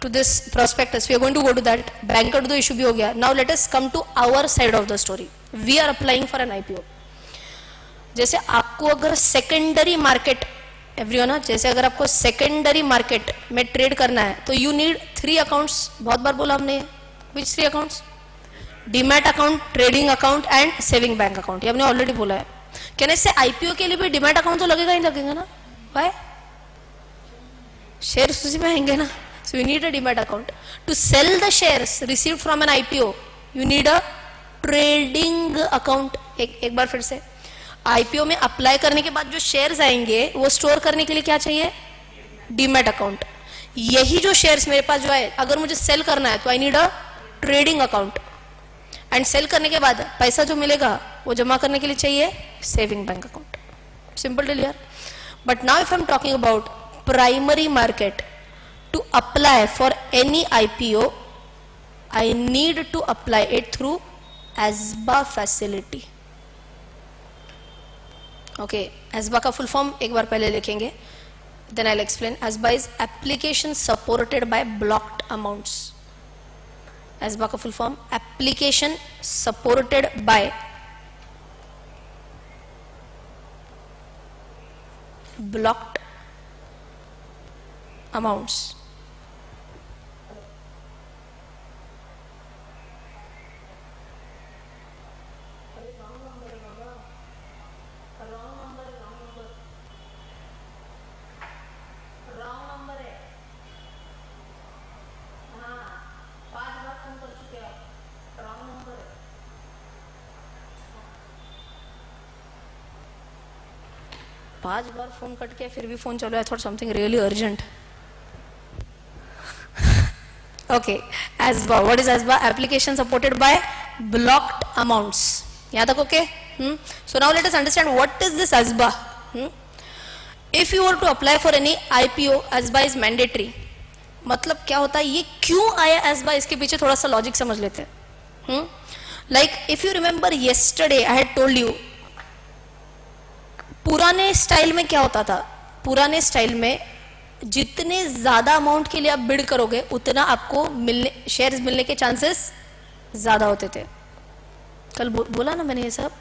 to this prospectus, we are going to go to that. Banker to the issue भी हो गया. Now let us come to our side of the story. We are applying for an IPO. जैसे आपको अगर सेकेंडरी मार्केट एवरीवन, जैसे अगर आपको secondary market में ट्रेड करना है तो यू नीड 3 अकाउंट्स, बहुत बार बोला हमने, विच 3 accounts? Demat account, trading account and saving bank account, ये हमने ऑलरेडी बोला है। कहने से आईपीओ के लिए भी डीमैट अकाउंट तो लगेगा ही लगेगा ना, वाई? शेयर्स उसी में आएंगे ना, so you need a demat account. To sell the shares received from an IPO you need a trading account. एक बार फिर से, आईपीओ में अप्लाई करने के बाद जो शेयर्स आएंगे वो स्टोर करने के लिए क्या चाहिए? Demat account. यही जो शेयर्स मेरे पास जो है, अगर मुझे सेल करना है तो I need a trading account, and sell करने के बाद पैसा जो मिलेगा वो जमा करने के लिए चाहिए saving bank account. Simple deal यार। But now if I am talking about primary market, to apply for any IPO I need to apply it through ASBA facility. Okay, ASBA का फुल फॉर्म एक बार पहले लिखेंगे, then I will explain. ASBA is application supported by blocked amounts. ASBA का full form application supported by blocked amounts. पांच बार phone cut के फिर भी फोन चलो, आई thought something really urgent. Okay, ASBA, what is ASBA? Application supported by blocked amounts. यहाँ तक okay? So now let us understand what is this ASBA. If you were to apply for any IPO, ASBA is mandatory. मतलब क्या होता है, ये क्यों आया एस्बा, इसके पीछे थोड़ा सा लॉजिक समझ लेते हैं। Like if you remember yesterday I had told you, पुराने स्टाइल में क्या होता था? पुराने स्टाइल में जितने ज्यादा अमाउंट के लिए आप बिड करोगे उतना आपको मिलने, शेयर्स मिलने के चांसेस ज्यादा होते थे। कल बोला ना मैंने ये सब,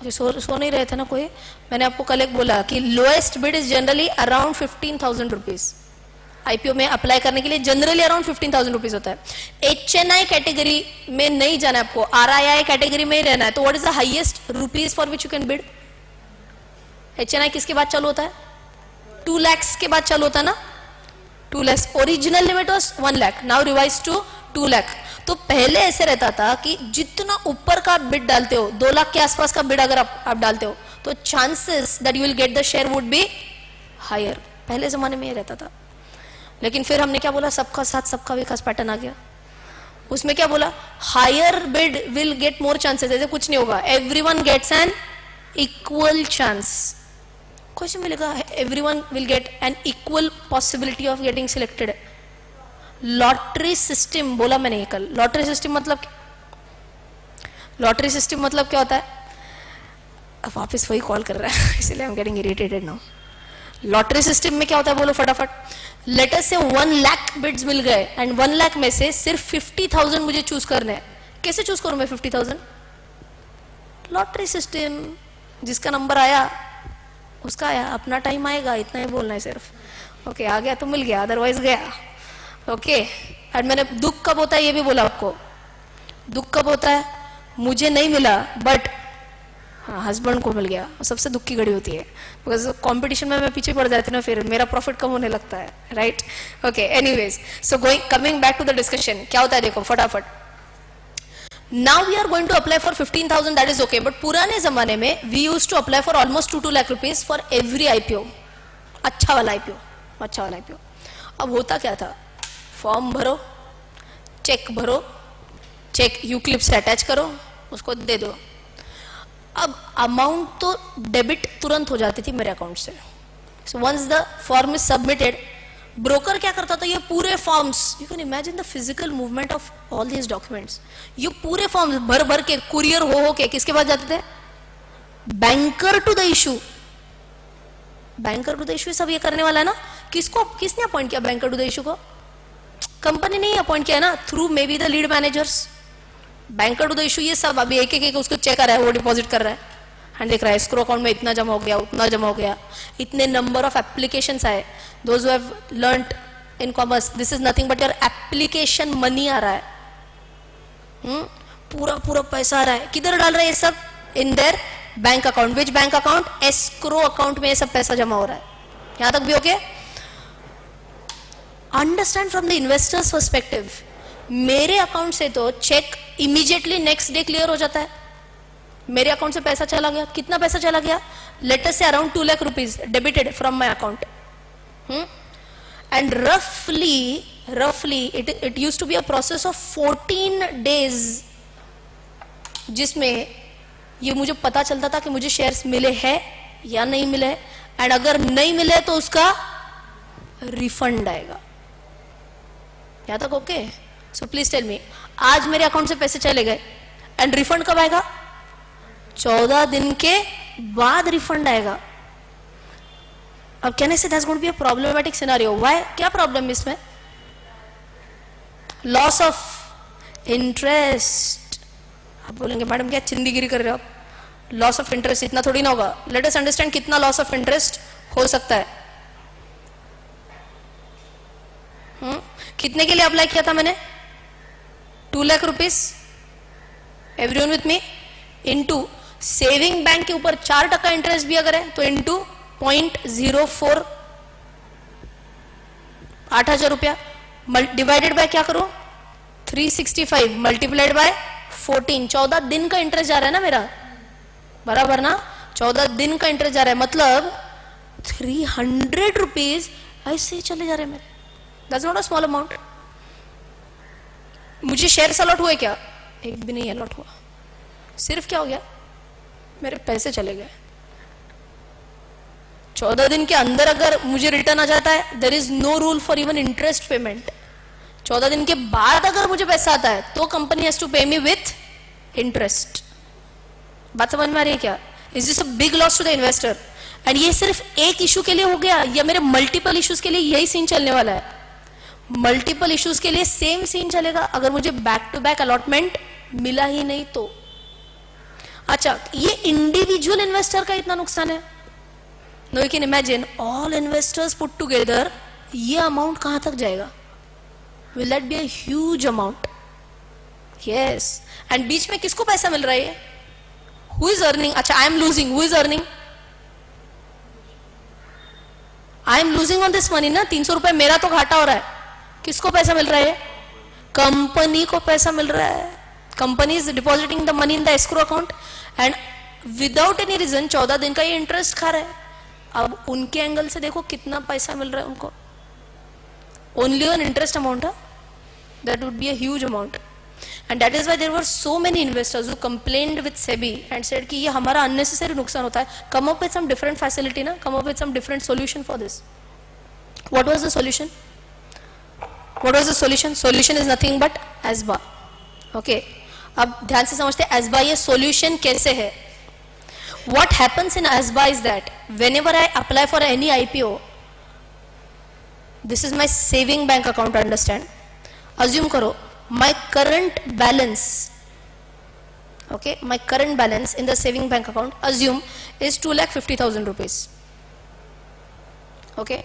सो नहीं रहे थे ना कोई? मैंने आपको कल एक बोला कि lowest bid is generally around 15,000 rupees. IPO में अप्लाई करने के लिए जनरली अराउंड 15,000 रुपीज होता है। एचएनआई कैटेगरी में नहीं जाना है आपको, आरआईआई कैटेगरी में ही रहना है। तो what is the highest rupees for which you can bid? HNI किसके बाद चालू होता है? 2 लाख के बाद चालू होता है ना? 2 lakh. Original limit was 1 lakh, now revise to 2 lakh. तो पहले ऐसे रहता था कि जितना ऊपर का बिड डालते हो, 2 लाख के आसपास का बिड अगर आप डालते हो तो chances that you will get the share would be higher. पहले जमाने में ये रहता था। लेकिन फिर हमने क्या बोला? सबका साथ सबका विकास पैटर्न आ गया। उसमें क्या बोला? Higher bid will get more chances. ऐसे कुछ नहीं होगा, everyone gets an equal chance. Question मिलेगा, everyone will get an equal possibility of getting selected. Lottery system बोला मैंने ये कल। लॉटरी सिस्टम मतलब, लॉटरी सिस्टम मतलब क्या होता है? अब वापस वही कॉल कर रहा है इसलिए I am getting irritated now. Lottery system में क्या होता है बोलो फटाफट। लेट अस से 1 लाख बिड्स मिल गए एंड 1 लाख में से सिर्फ 50,000 मुझे चूज करने हैं। कैसे चूज करूं मैं 50,000? लॉटरी सिस्टम, जिसका नंबर आया उसका आया, अपना टाइम आएगा, इतना ही बोलना है सिर्फ। ओके, आ गया तो मिल गया, अदरवाइज गया। ओके, और मैंने दुख कब होता है ये भी बोला आपको। दुख कब होता है? मुझे नहीं मिला बट हाँ हस्बैंड को मिल गया, सबसे दुख की घड़ी होती है। बिकॉज कंपटीशन में मैं पीछे पड़ जाती हूँ ना, फिर मेरा प्रॉफिट कम होने लगता है, right? Okay, anyways, so going coming back to the discussion, क्या होता है देखो फटाफट। Now we are going to apply for 15,000, that is okay. But पुराने जमाने में we use to apply for almost 2 lakh rupees for every IPO. अच्छा वाला आईपीओ, अच्छा वाला आईपीओ। अब होता क्या था? फॉर्म भरो, चेक भरो, चेक यूक्लिप से अटैच करो, उसको दे दो। अब अमाउंट तो डेबिट तुरंत हो जाती थी मेरे अकाउंट से। So once the form is submitted, broker क्या करता था? ये पूरे forms, you can imagine the physical movement of all these documents, ये पूरे फॉर्म्स भर भर के कुरियर हो के किसके पास जाते थे? Banker to the issue. Banker to the issue सब ये करने वाला है ना। किसको, किसने अपॉइंट किया बैंकर टू द इशू को? कंपनी ने ही अपॉइंट किया ना, through maybe the lead managers. Banker to the issue ये सब अभी एक एक उसको चेक कर रहा है, वो डिपॉजिट कर रहा है, एंड देख रहा है एस्क्रो अकाउंट में इतना जमा हो गया, उतना जमा हो गया, इतने नंबर ऑफ एप्लीकेशंस आए. Those who have learned in commerce, this is nothing but your application money आ रहा है. पूरा पूरा पैसा आ रहा है. किधर डाल रहा है ये सब? In their bank account. Which bank account? Escrow account में ये सब पैसा जमा हो रहा है. यहां तक भी okay? Understand from the investors perspective. मेरे अकाउंट से तो check immediately next day clear हो जाता है. मेरे अकाउंट से पैसा चला गया. कितना पैसा चला गया? Let us say around 2 lakh rupees debited from my account. And रफली it used to be a process of 14 days, जिसमें ये मुझे पता चलता था कि मुझे शेयर्स मिले हैं या नहीं मिले, एंड अगर नहीं मिले तो उसका रिफंड आएगा. यहां तक okay? So please tell me, आज मेरे अकाउंट से पैसे चले गए एंड रिफंड कब आएगा? 14 दिन के बाद रिफंड आएगा. अब कहने से that's going to be a problematic scenario. Why? क्या प्रॉब्लम इसमें? Loss of interest. आप बोलेंगे मैडम क्या चिंदीगिरी कर रहे हो आप? लॉस ऑफ इंटरेस्ट इतना थोड़ी ना होगा. लेट अस अंडरस्टैंड कितना लॉस ऑफ इंटरेस्ट हो सकता है. कितने के लिए अप्लाई किया था मैंने? 2 lakh rupees. Everyone with me? Into saving bank के ऊपर 4% इंटरेस्ट भी अगर है तो इनटू 0.04, 8,000 रुपया डिवाइडेड बाय क्या करो? 365 मल्टीप्लाइड बाय 14. 14 दिन का इंटरेस्ट जा रहा है ना मेरा, बराबर ना? 14 दिन का इंटरेस्ट जा रहा है, मतलब 300 रुपीज ऐसे ही चले जा रहे हैं मेरे. That's not a small amount. मुझे शेयर्स अलॉट हुए क्या? एक भी नहीं अलॉट हुआ. सिर्फ क्या हो गया? मेरे पैसे चले गए. 14 दिन के अंदर अगर मुझे रिटर्न आ जाता है, there is no rule for even interest payment. 14 दिन के बाद अगर मुझे पैसा आता है तो कंपनी हैज टू पे मी विथ इंटरेस्ट. बात समझ में आ रही है क्या? Is this a big loss to the investor? And ये सिर्फ एक इशू के लिए हो गया या मेरे मल्टीपल इश्यूज के लिए यही सीन चलने वाला है? मल्टीपल इश्यूज के लिए सेम सीन चलेगा अगर मुझे बैक टू बैक अलॉटमेंट मिला ही नहीं तो. अच्छा, ये इंडिविजुअल इन्वेस्टर का इतना नुकसान है. No you can imagine all investors put together, ये अमाउंट कहां तक जाएगा? Will that be a huge amount? Yes. And बीच में किसको पैसा मिल रहा है? Who is earning? अच्छा, I am losing. Who is earning? I am losing on this money ना. 300 रुपए मेरा तो घाटा हो रहा है. किसको पैसा मिल रहा है? कंपनी को पैसा मिल रहा है. Company is depositing the money in the escrow account and without any reason 14 दिन का ये इंटरेस्ट खा रहा है. अब उनके एंगल से देखो कितना पैसा मिल रहा है उनको. Only on interest amount, that would be a huge amount. And that is why there were so many investors who complained with SEBI and said कि ये हमारा अननेसेसरी नुकसान होता है. Come up with some different facility ना, come up with some different solution for this. What was the solution? What was the solution? Solution is nothing but ASBA. Okay. अब ध्यान से समझते हैं ASBA ये solution कैसे है. What happens in ASBA is that whenever I apply for any IPO, this is my saving bank account. Understand? Assume करो my current balance, okay, my current balance in the saving bank account assume is 2,50,000 rupees. Okay.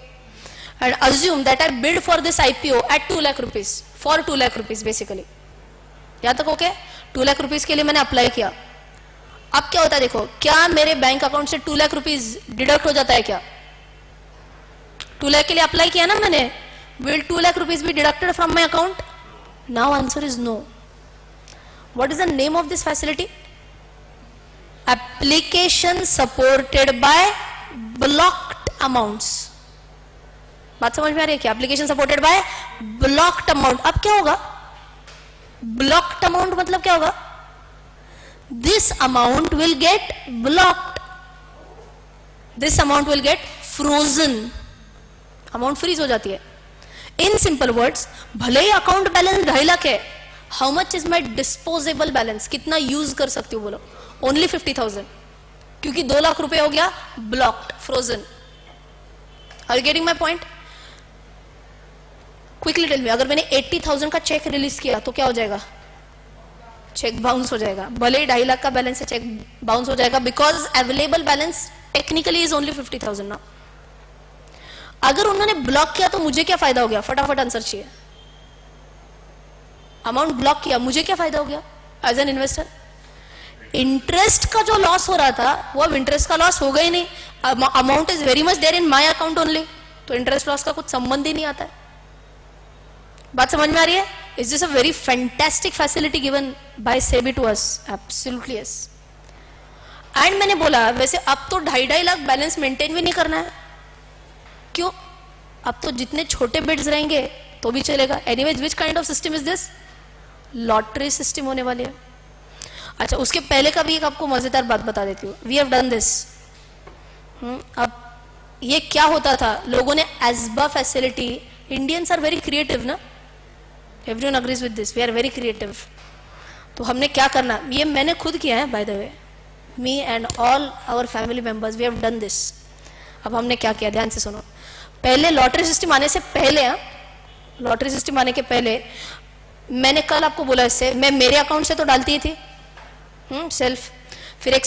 And assume that I bid for this IPO at 2 lakh rupees, for 2 lakh rupees basically. यहाँ तक okay? 2 lakh rupees के लिए मैंने apply किया. अब क्या होता है देखो, क्या मेरे बैंक अकाउंट से 2 लाख रुपीज डिडक्ट हो जाता है क्या? 2 लाख के लिए अप्लाई किया ना मैंने, will 2 lakh rupees be deducted from my account? Now answer is no. What is the name of this facility? Application supported by blocked amounts. बात समझ में आ रही है क्या? Application supported by blocked amount. अब क्या होगा? ब्लॉक्ड अमाउंट मतलब क्या होगा? This amount will get blocked, this amount will get frozen. Amount freeze हो जाती है. इन सिंपल वर्ड्स, भले ही अकाउंट बैलेंस 2.5 लाख है, how much is my disposable balance? कितना यूज कर सकती हूँ बोलो? ओनली 50,000, क्योंकि 2 लाख रुपए हो गया blocked, frozen. Are you getting my point? Quickly tell me, अगर मैंने 80,000 का चेक रिलीज किया तो क्या हो जाएगा? चेक बाउंस हो जाएगा, भले ही 2.5 लाख का बैलेंस है, चेक बाउंस हो जाएगा, because available balance technically is only 50,000 ना. अगर उन्होंने ब्लॉक किया तो मुझे क्या फायदा हो गया? फटाफट आंसर चाहिए. अमाउंट ब्लॉक किया, मुझे क्या फायदा हो गया एज एन इन्वेस्टर? इंटरेस्ट का जो लॉस हो रहा था वो अब इंटरेस्ट का लॉस हो गया ही नहीं. Amount is very much there in my account only, तो इंटरेस्ट लॉस का कुछ संबंध ही नहीं आता है. बात समझ में आ रही है? Is this a very fantastic facility given by SEBI to us? Absolutely yes. And मैंने बोला वैसे अब तो 2.5 लाख बैलेंस मेंटेन भी नहीं करना है. क्यों? अब तो जितने छोटे बिड्स रहेंगे तो भी चलेगा. Anyways which kind of system is this? Lottery system होने वाली है. अच्छा, उसके पहले का भी एक आपको मजेदार बात बता देती हूँ. We have done this. अब ये क्या होता था, लोगों ने ASBA facility, Indians are very creative ना, everyone agrees with this, we are very creative. तो हमने क्या करना, ये मैंने खुद किया है by the way, me and all our family members, we have done this. अब हमने क्या किया, ध्यान से सुनो. पहले लॉटरी सिस्टम आने से पहले, लॉटरी सिस्टम आने के पहले मैंने कल आपको बोला, इससे मैं मेरे अकाउंट से तो डालती थी सेल्फ, फिर एक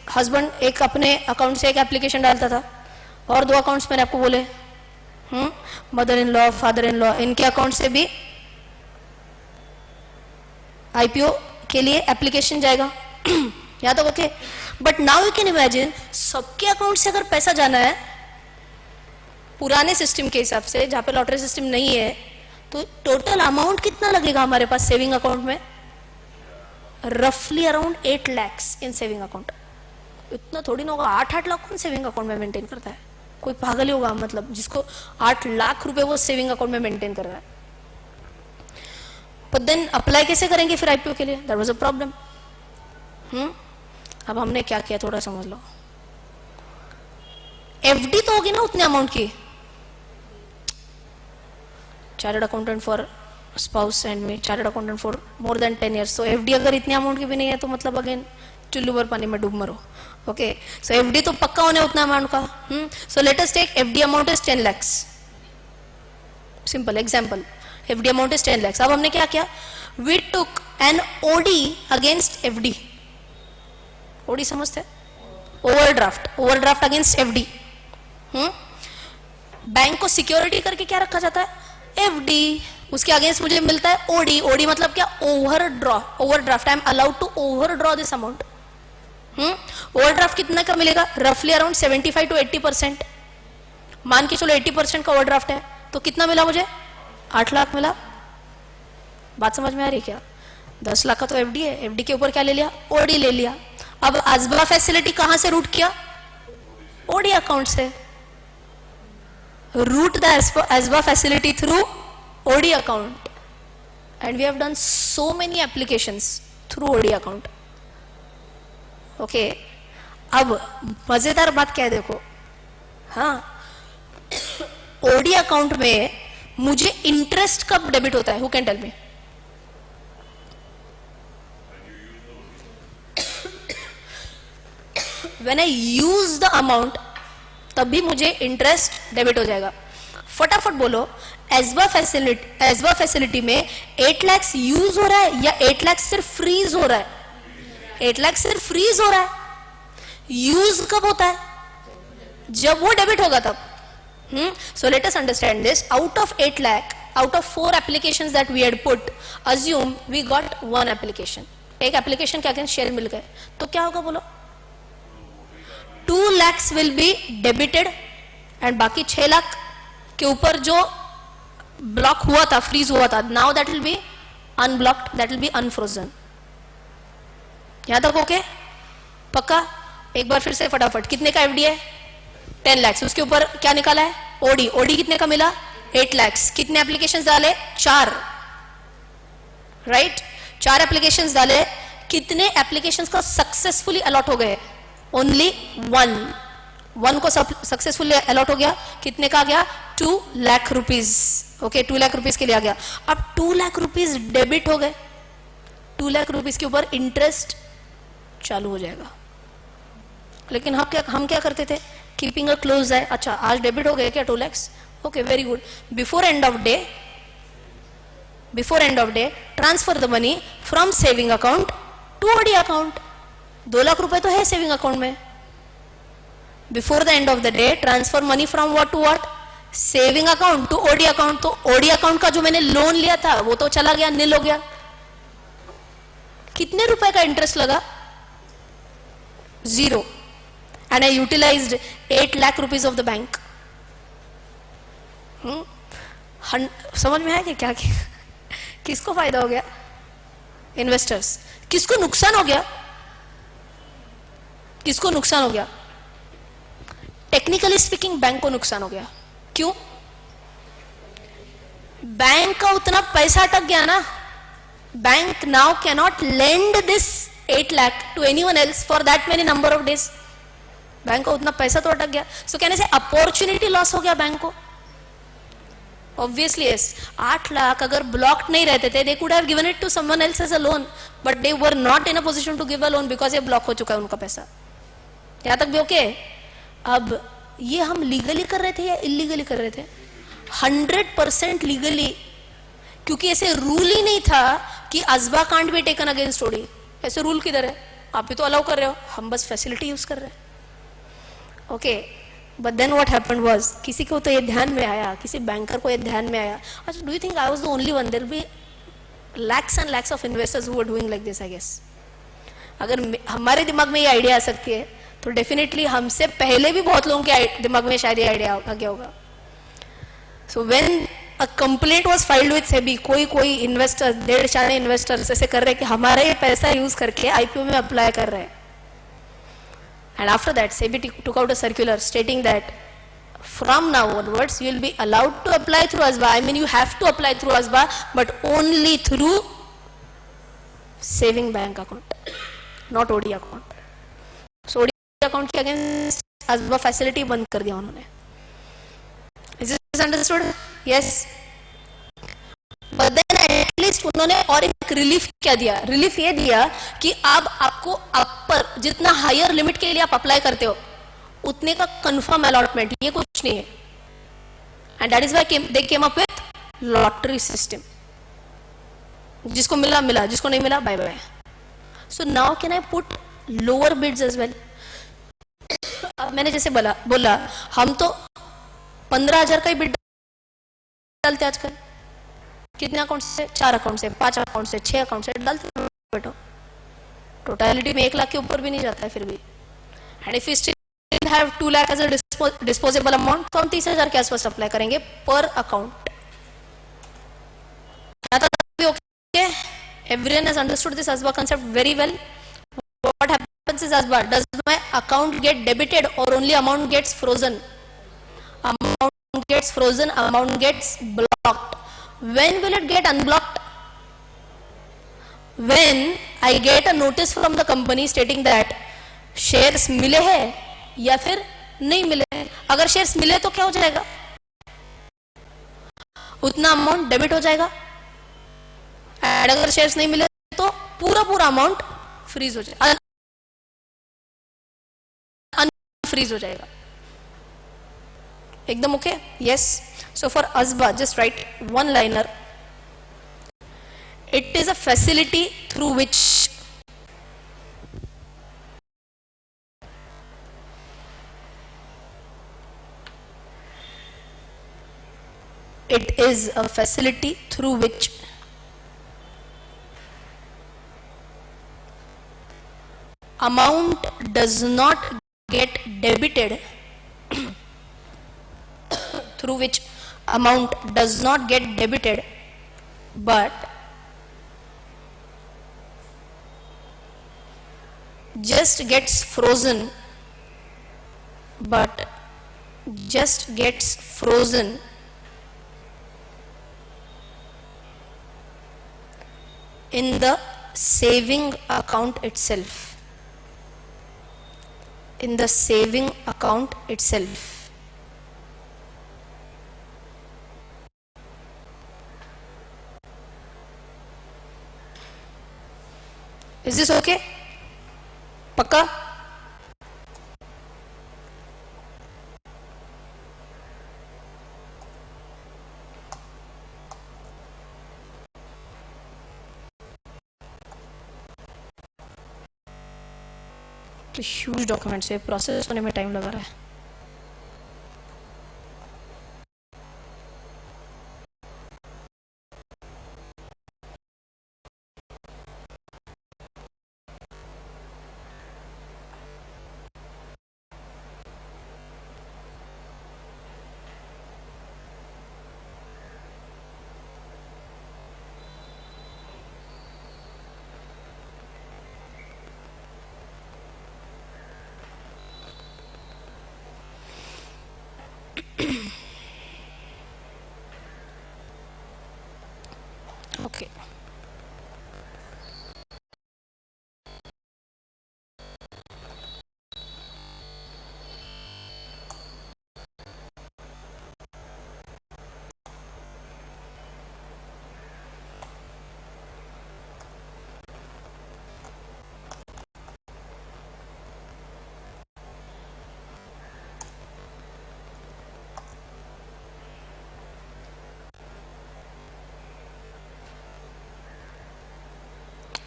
हस्बैंड एक अपने अकाउंट से एक एप्लीकेशन डालता था, और 2 अकाउंट्स मैंने आपको बोले, mother in law, father in law, इनके अकाउंट से भी आईपीओ के लिए एप्लीकेशन जाएगा. यहाँ तक okay. But now you can imagine, सबके अकाउंट से अगर पैसा जाना है पुराने सिस्टम के हिसाब से, जहां पे लॉटरी सिस्टम नहीं है, तो टोटल अमाउंट कितना लगेगा हमारे पास सेविंग अकाउंट में? रफली अराउंड 8 lakhs इन सेविंग अकाउंट. इतना थोड़ी ना होगा. 8 लाख कौन सेविंग अकाउंट में मेंटेन करता है? कोई पागल ही होगा, मतलब जिसको 8 लाख रुपए वो सेविंग अकाउंट में मेंटेन कर रहा है. बट देन अप्लाई कैसे करेंगे फिर आईपीओ के लिए? That was a problem. अब हमने क्या किया, थोड़ा समझ लो. एफडी तो होगी ना उतने अमाउंट की. Chartered accountant for spouse and me, chartered accountant for more than 10 years. तो एफडी अगर इतने अमाउंट की भी नहीं है तो मतलब अगेन चुल्लू भर पानी में डूब मरो. ओके, सो एफडी तो पक्का होने उतना अमाउंट का. So let us take FD amount is 10 lakhs. Simple example, FD amount is 10 lakhs. अब हमने क्या किया, we took an OD against FD. OD समझते? Overdraft. Overdraft against FD. Bank को सिक्योरिटी करके क्या रखा जाता है? एफडी. उसके अगेंस्ट मुझे मिलता है ओडी. ओडी मतलब क्या? Overdraft. I am allowed to overdraw this amount. Overdraft कितना का मिलेगा? रफली अराउंड 75 to 80%. मान के चलो 80% का ओवरड्राफ्ट है, तो कितना मिला मुझे? 8 लाख मिला. बात समझ में आ रही है क्या? 10 लाख का तो एफडी है, एफडी के ऊपर क्या ले लिया? ओडी ले लिया. अब एसबा फैसिलिटी कहां से रूट किया? ओडी अकाउंट से. Route the ASBA facility through OD account, and we have done so many applications through OD account. Okay, अब मजेदार बात क्या है देखो. हाँ, OD अकाउंट में मुझे इंटरेस्ट कब डेबिट होता है? Who can tell me? When I use the amount, तभी मुझे इंटरेस्ट डेबिट हो जाएगा. फटाफट बोलो, एसबा फैसिलिटी में 8 lakhs यूज हो रहा है या 8 lakhs सिर्फ फ्रीज हो रहा है? 8 lakhs सिर्फ फ्रीज हो रहा है. यूज कब होता है? जब वो डेबिट होगा तब. सो let us understand this. Out of 8 lakh, out of 4 applications that we had put, assume we got 1 application. एक एप्लीकेशन के अगेंस्ट शेयर मिल गए, तो क्या होगा बोलो? 2 lakhs will be debited and बाकी 6 लाख के ऊपर जो ब्लॉक हुआ था, फ्रीज हुआ था, now that will be unblocked, that will be unfrozen. यहां तक ओके? पक्का? एक बार फिर से फटाफट, कितने का एफडी है? 10 lakhs. उसके ऊपर क्या निकाला है? ओडी. ओडी कितने का मिला? 8 lakhs. कितने एप्लीकेशंस डाले? 4. राइट? 4 एप्लीकेशंस डाले. कितने एप्लीकेशंस का सक्सेसफुली अलॉट हो गए? ओनली 1 को सक्सेसफुली अलॉट हो गया. कितने का आ गया? 2 lakh rupees. Okay, 2 lakh rupees के लिए आ गया. अब 2 लाख रुपीज डेबिट हो गए. 2 लाख रुपीज के ऊपर इंटरेस्ट चालू हो जाएगा. लेकिन हम क्या करते थे? Keeping a close eye. अच्छा, आज डेबिट हो गए क्या 2 lakhs? Okay, very good. Before end of day transfer the money from saving account to OD account. 2 lakh रुपए तो है सेविंग अकाउंट में. Before the end of the day transfer money from what to what, saving account to OD account. तो OD account का जो मैंने loan लिया था वो तो चला गया, नील हो गया. कितने रुपए का इंटरेस्ट लगा? 0. And I utilised 8 lakh rupees of the bank. समझ में आया कि क्या किया? किसको फायदा हो गया? इन्वेस्टर्स. किसको नुकसान हो गया? किसको नुकसान हो गया? टेक्निकली स्पीकिंग बैंक को नुकसान हो गया. क्यों? बैंक का उतना पैसा अटक गया ना. Bank now cannot lend this 8 lakh to anyone else for that many number of days. Bank का उतना पैसा तो अटक गया. सो कहने से अपॉर्चुनिटी लॉस हो गया बैंक को. Obviously yes. 8 लाख अगर ब्लॉक्ड नहीं रहते थे, they could have given it to someone else as a loan, but they were not in a position to give a loan because ये ब्लॉक हो चुका है उनका पैसा. यहां तक भी ओके. अब ये हम लीगली कर रहे थे या इलीगली कर रहे थे? 100% लीगली, क्योंकि ऐसे रूल ही नहीं था कि ASBA can't be taken against OD. ऐसे रूल किधर है? आप भी तो अलाउ कर रहे हो, हम बस फैसिलिटी यूज कर रहे हैं. Okay, but then what happened was, किसी को तो ये ध्यान में आया, किसी बैंकर को ये ध्यान में आया, अच्छा do you think I was the only one? There be lakhs and lakhs of investors who are doing like this. I guess अगर हमारे दिमाग में ये आइडिया आ सकती है तो डेफिनेटली हमसे पहले भी बहुत लोगों के दिमाग में शायद ये आइडिया आ गया होगा. So when a complaint was filed with SEBI, कोई इन्वेस्टर, 1.5 इन्वेस्टर्स ऐसे कर रहे कि हमारा ये पैसा यूज करके आईपीओ में अप्लाई कर रहे हैं. And after that, SEBI took out a circular stating that from now onwards, you will be allowed to apply through ASBA. I mean, you have to apply through ASBA, but only through saving bank account, not OD account. So OD account के against ASBA facility बंद कर दिया उन्होंने. Is this understood? Yes. But then at least उन्होंने और एक relief क्या दिया? रिलीफ ये दिया कि अब आपको अपर जितना हायर लिमिट के लिए आप अप्लाई करते हो उतने का कंफर्म अलॉटमेंट, ये कुछ नहीं है. And that is why they came up with lottery system. जिसको मिला मिला, जिसको नहीं मिला bye bye. So now can I put lower bids as well. अब मैंने जैसे बोला हम तो 15,000 का ही बिड डालते आजकल. कितने अकाउंट से? 4 अकाउंट से, 5 अकाउंट से, 6 अकाउंट से डालते हैं बेटो. टोटलिटी में 1 लाख के ऊपर भी नहीं जाता है फिर भी. And if you still have 2 lakh as a disposable amount, तो हम 30,000 के आसपास अप्लाई करेंगे पर account. Okay, everyone has understood this ASBA concept very well. What happens is ASBA, does my account get debited or only amount gets frozen? Amount gets frozen, amount gets blocked. When will it get unblocked? When I get a notice from the company stating that shares मिले हैं या फिर नहीं मिले हैं. अगर shares मिले तो क्या हो जाएगा? उतना अमाउंट डेबिट हो जाएगा. एंड अगर शेयर्स नहीं मिले तो पूरा अमाउंट फ्रीज हो जाएगा, अनफ्रीज हो जाएगा. एकदम okay? Yes. So for ASBA, just write one liner. It is a facility through which amount does not get debited through which amount does not get debited but just gets frozen in the saving account itself. In the saving account itself. Is this okay? पक्का?
तो huge documents है, process होने में time लगा रहा है. Okay.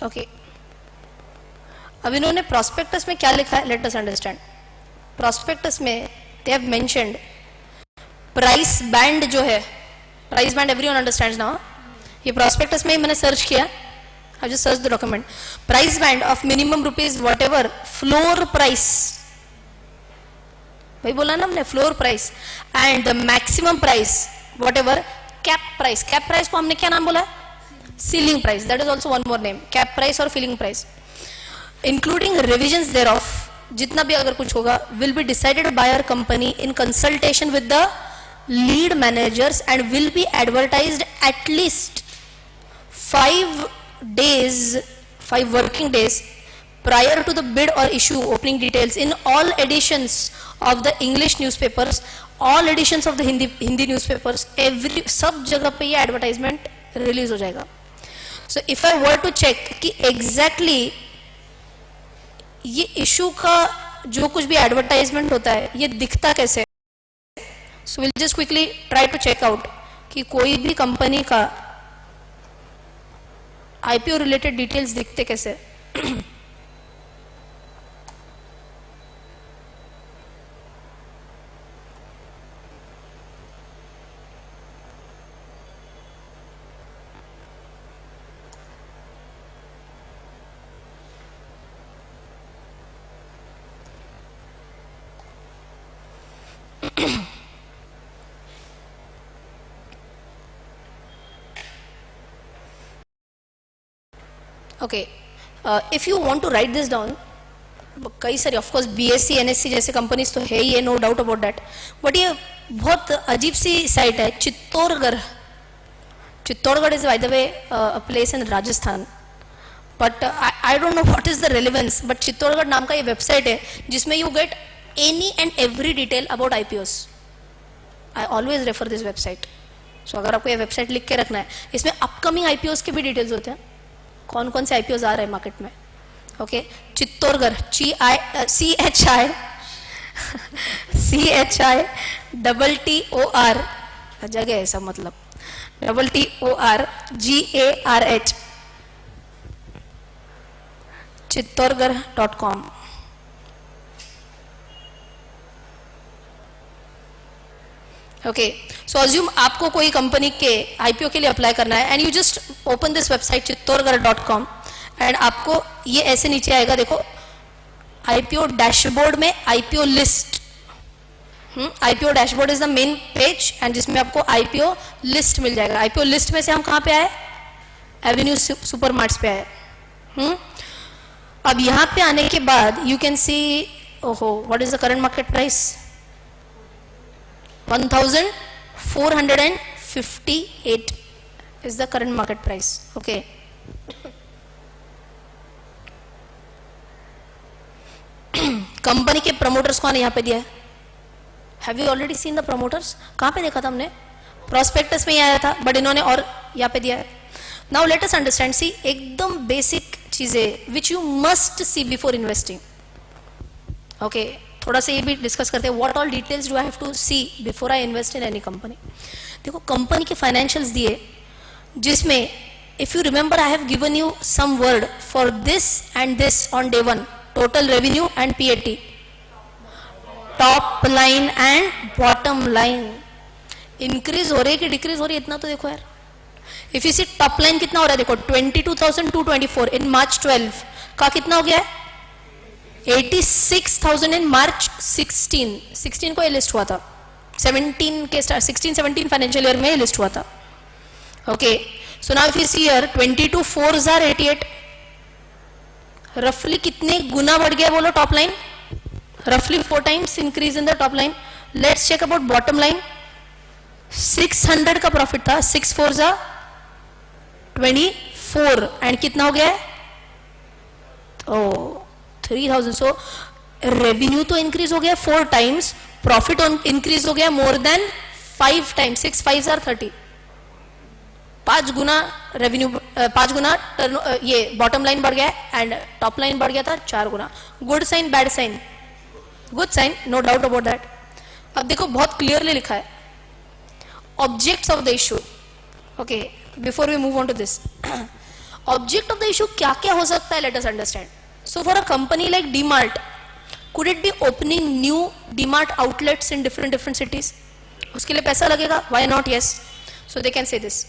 Okay. अब इन्होंने प्रोस्पेक्टस में क्या लिखा है, लेट अस अंडरस्टैंड. प्रोस्पेक्टस में they have mentioned price band जो है, price band everyone understands now. ये प्रोस्पेक्टस में ही मैंने सर्च किया, I just search the document. Price band of minimum rupees what ever floor price, वही बोला ना हमने, floor price, and the maximum price what ever cap price. Cap price को हमने क्या नाम बोला है, ceiling price. That is also one more name, cap price और ceiling price. Including revisions thereof, जितना भी अगर कुछ होगा, will be decided by our company in consultation with the lead managers and will be advertised at least 5 days, 5 working days prior to the bid or issue opening details in all editions of the English newspapers, all editions of the Hindi newspapers, every सब जगह पे ये advertisement release हो जाएगा. So if I were to check कि exactly ये issue का जो कुछ भी एडवर्टाइजमेंट होता है ये दिखता कैसे, so will just quickly try to check out कि कोई भी कंपनी का आईपीओ रिलेटेड डिटेल्स दिखते कैसे. Okay, if you want to write this down, कई सारी ऑफकोर्स बीएससी एनएससी जैसे कंपनीज तो है ही है, no doubt about that, but ये बहुत अजीब सी साइट है, Chittorgarh. Chittorgarh is by the way a place in Rajasthan, but I don't know what is the relevance, but Chittorgarh नाम का ये वेबसाइट है जिसमें you get any and every detail about IPOs. I always refer this website. सो अगर आपको ये वेबसाइट लिख के रखना है, इसमें अपकमिंग आईपीओस के भी डिटेल्स होते हैं, कौन कौन से आईपीओस आ रहे हैं मार्केट में. ओके, चित्तौड़गढ़, CHITTOR जगह है सब, मतलब TORGARH, चित्तौड़गढ़.com. ओके, सो अज्यूम आपको कोई कंपनी के आईपीओ के लिए अप्लाई करना है and you just open this website चित्तौड़गढ़.com एंड आपको ये ऐसे नीचे आएगा, देखो आईपीओ डैशबोर्ड में IPO list. IPO dashboard is the main page and जिसमें आपको आईपीओ लिस्ट मिल जाएगा. आईपीओ लिस्ट में से हम कहाँ पे आए, एवेन्यू सुपरमार्ट्स पे आए. अब यहाँ पे आने के बाद यू कैन सी, ओहो, what is the current market price, 1458 is the current market price. Okay. Company के प्रमोटर्स कौन यहाँ पे दिया है, have you already seen the promoters. कहाँ पे देखा था हमने, प्रोस्पेक्टस में ही आया था, बट इन्होंने और यहाँ पे दिया है. Now let us understand, see एकदम बेसिक चीजें which you must see before investing. Okay, थोड़ा सा ये भी डिस्कस करते हैं, what all details do I have to see before I invest in any company. देखो कंपनी के फाइनेंशियल्स दिए, जिसमें if you remember I have given you some word for this and this on day 1, total revenue and PAT, top line and bottom line increase हो रही है कि decrease हो रही है, इतना तो देखो यार. If you see top line कितना हो रहा है देखो, 22,224 इन मार्च 12 का कितना हो गया है, 86,000 इन मार्च 16 को ये लिस्ट हुआ था, 17 के स्टार्ट 16-17 फाइनेंशियल ईयर में ये लिस्ट हुआ था. Okay, so now if you see here 22 4s are 88, रफली कितने गुना बढ़ गया बोलो टॉप लाइन, रफली 4 times increase in the top line. Let's check about bottom line. 600 का प्रॉफिट था, 6 4s are 24 एंड कितना हो गया है, ओ 3000. सो रेवेन्यू तो इंक्रीज हो गया 4 times, प्रॉफिट इंक्रीज हो गया more than 5 times. 6 5s are 30, 5 Guna revenue, 5 गुना ये बॉटम लाइन बढ़ गया एंड टॉप लाइन बढ़ गया था 4 गुना. Good sign bad sign, good sign, no doubt about that. अब देखो बहुत क्लियरली लिखा है objects of the issue. Okay, before we move on to this, object of the issue क्या क्या हो सकता है, let us understand. So for a company like DMart, could it be opening new DMart outlets in different cities? उसके लिए पैसा लगेगा, why not? Yes, so they can say this.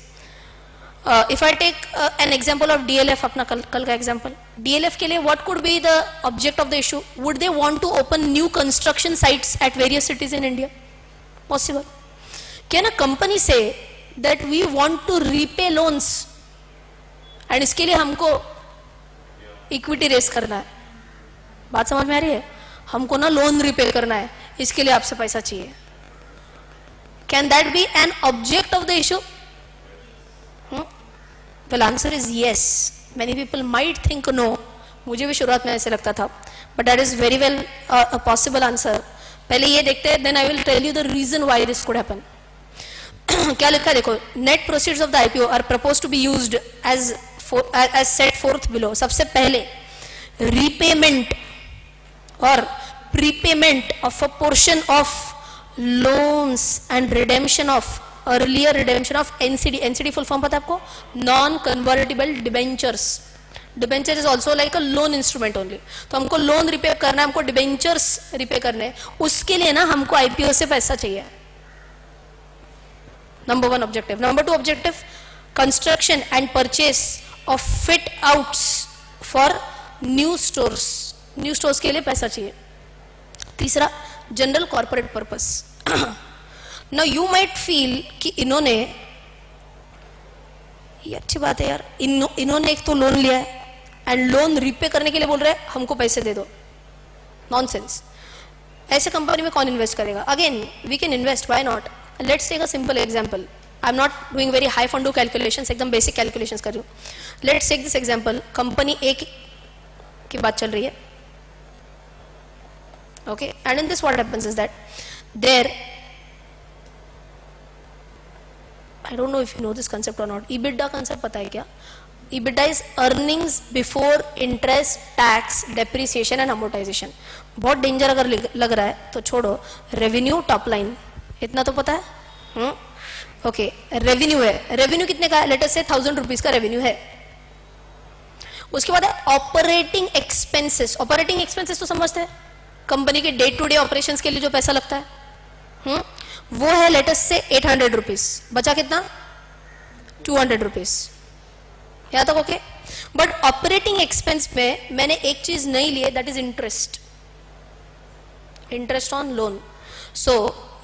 If I take an example of DLF, अपना कल का example, DLF के लिए what could be the object of the issue? Would they want to open new construction sites at various cities in India? Possible. Can a company say that we want to repay loans and इसके लिए हमको equity race करना है? बात समझ में आ रही है? हमको ना लोन रिपे करना है, इसके लिए आपसे पैसा चाहिए. Can that be an object of the issue? Well, answer is yes. Many people might think no. मुझे भी शुरुआत में ऐसे लगता था, but that is very well a possible answer. पहले ये देखते हैं, then I will tell you the reason why this could happen. क्या लिखा है देखो, net proceeds of the IPO are proposed to be used as set forth below. सबसे पहले repayment और prepayment of a portion of loans and redemption of earlier redemption of NCD. NCD full form पता है आपको? Non convertible debentures. Debenture is also like a loan instrument only. तो हमको loan repay करना है, हमको डिबेंचर्स रिपे करने हैं, उसके लिए ना हमको आईपीओ से पैसा चाहिए. Number 1 objective. Number 2 objective, construction and purchase of fit outs for new stores. New stores के लिए पैसा चाहिए. तीसरा, general corporate purpose. Now you might feel कि इन्होंने, ये अच्छी बात है यार, इन्होंने एक तो लोन लिया है एंड लोन रिपे करने के लिए बोल रहे हैं हमको पैसे दे दो. नॉनसेंस. ऐसे कंपनी में कौन इन्वेस्ट करेगा? Again we can invest, why not? Let's take a simple example. I am not doing very high फंडू कैलकुलेशंस, एकदम बेसिक कैलकुलेशंस कर रही हूँ. Let's take this example. Company A की बात चल रही है. Okay, and in this what happens is that there, I don't know if you know this concept or not. EBITDA concept पता है क्या? EBITDA is earnings before interest, tax, depreciation and amortization. बहुत danger अगर लग रहा है तो छोड़ो. रेवेन्यू, टॉप लाइन, इतना तो पता है. ओके, रेवेन्यू है. रेवेन्यू कितने का है? लेट अस से 1000 रुपीज का रेवेन्यू है. उसके बाद है ऑपरेटिंग एक्सपेंसेस. ऑपरेटिंग एक्सपेंसेस तो समझते हैं, कंपनी के डे टू डे ऑपरेशंस के लिए जो पैसा लगता है, वो है लेटस से 800 रुपीज. बचा कितना? 200 रुपीज. यहाँ तक ओके. बट ऑपरेटिंग एक्सपेंस में मैंने एक चीज नहीं ली है, that is interest. Interest on loan. So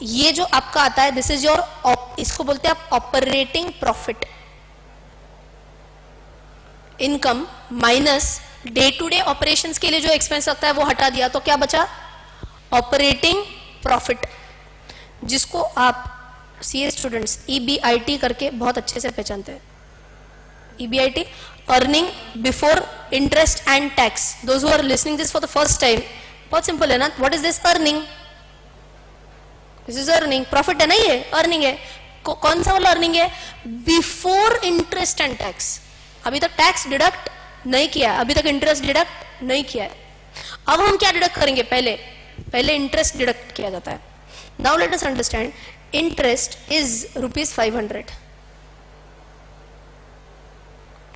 ये जो आपका आता है, दिस इज योर, इसको बोलते हैं आप operating profit. Income minus day to day operations के लिए जो एक्सपेंस लगता है वो हटा दिया, तो क्या बचा? ऑपरेटिंग प्रॉफिट, जिसको आप सीए स्टूडेंट्स EBIT करके बहुत अच्छे से पहचानते हैं. EBIT, earning before interest and tax. Those who are listening this for the first time, बहुत सिंपल है ना. What is this? Earning. This is earning. Profit है ना, ये अर्निंग है. कौन सा वाला अर्निंग है? Before interest and tax. अभी तक टैक्स डिडक्ट नहीं किया, अभी तक इंटरेस्ट डिडक्ट नहीं किया है. अब हम क्या डिडक्ट करेंगे? पहले इंटरेस्ट डिडक्ट किया जाता है. Now let us understand, interest is ₹500.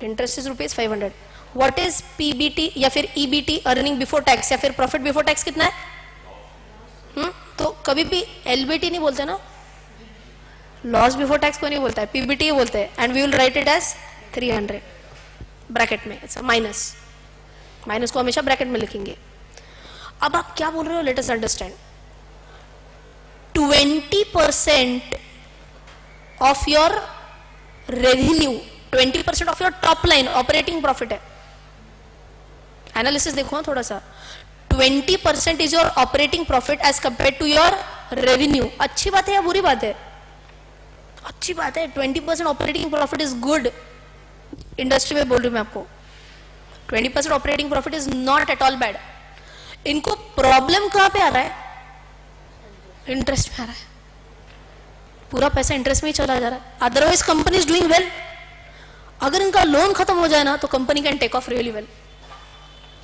Interest is ₹500. What is PBT या फिर ईबीटी, अर्निंग बिफोर टैक्स, या फिर प्रॉफिट बिफोर टैक्स कितना है? तो कभी भी एलबीटी नहीं बोलते ना, लॉस बिफोर टैक्स को नहीं बोलता है, पीबीटी बोलते हैं. And we will write it as 300 bracket में, इट्स माइनस. माइनस को हमेशा ब्रैकेट में लिखेंगे. अब आप क्या बोल रहे हो? Let us understand. 20% of your revenue, 20% of your top line operating profit है. एनालिसिस देखो ना थोड़ा सा. 20% is your operating profit as compare to your revenue. अच्छी बात है या बुरी बात है? अच्छी बात है. 20% operating profit is good. Industry में बोल रही हूं मैं आपको. 20% operating profit is not at all bad. इनको प्रॉब्लम कहां पे आ रहा है? इंटरेस्ट में आ रहा है. पूरा पैसा इंटरेस्ट में ही चला जा रहा है. Otherwise company is doing well. अगर इनका लोन खत्म हो जाए ना तो company can take off really well.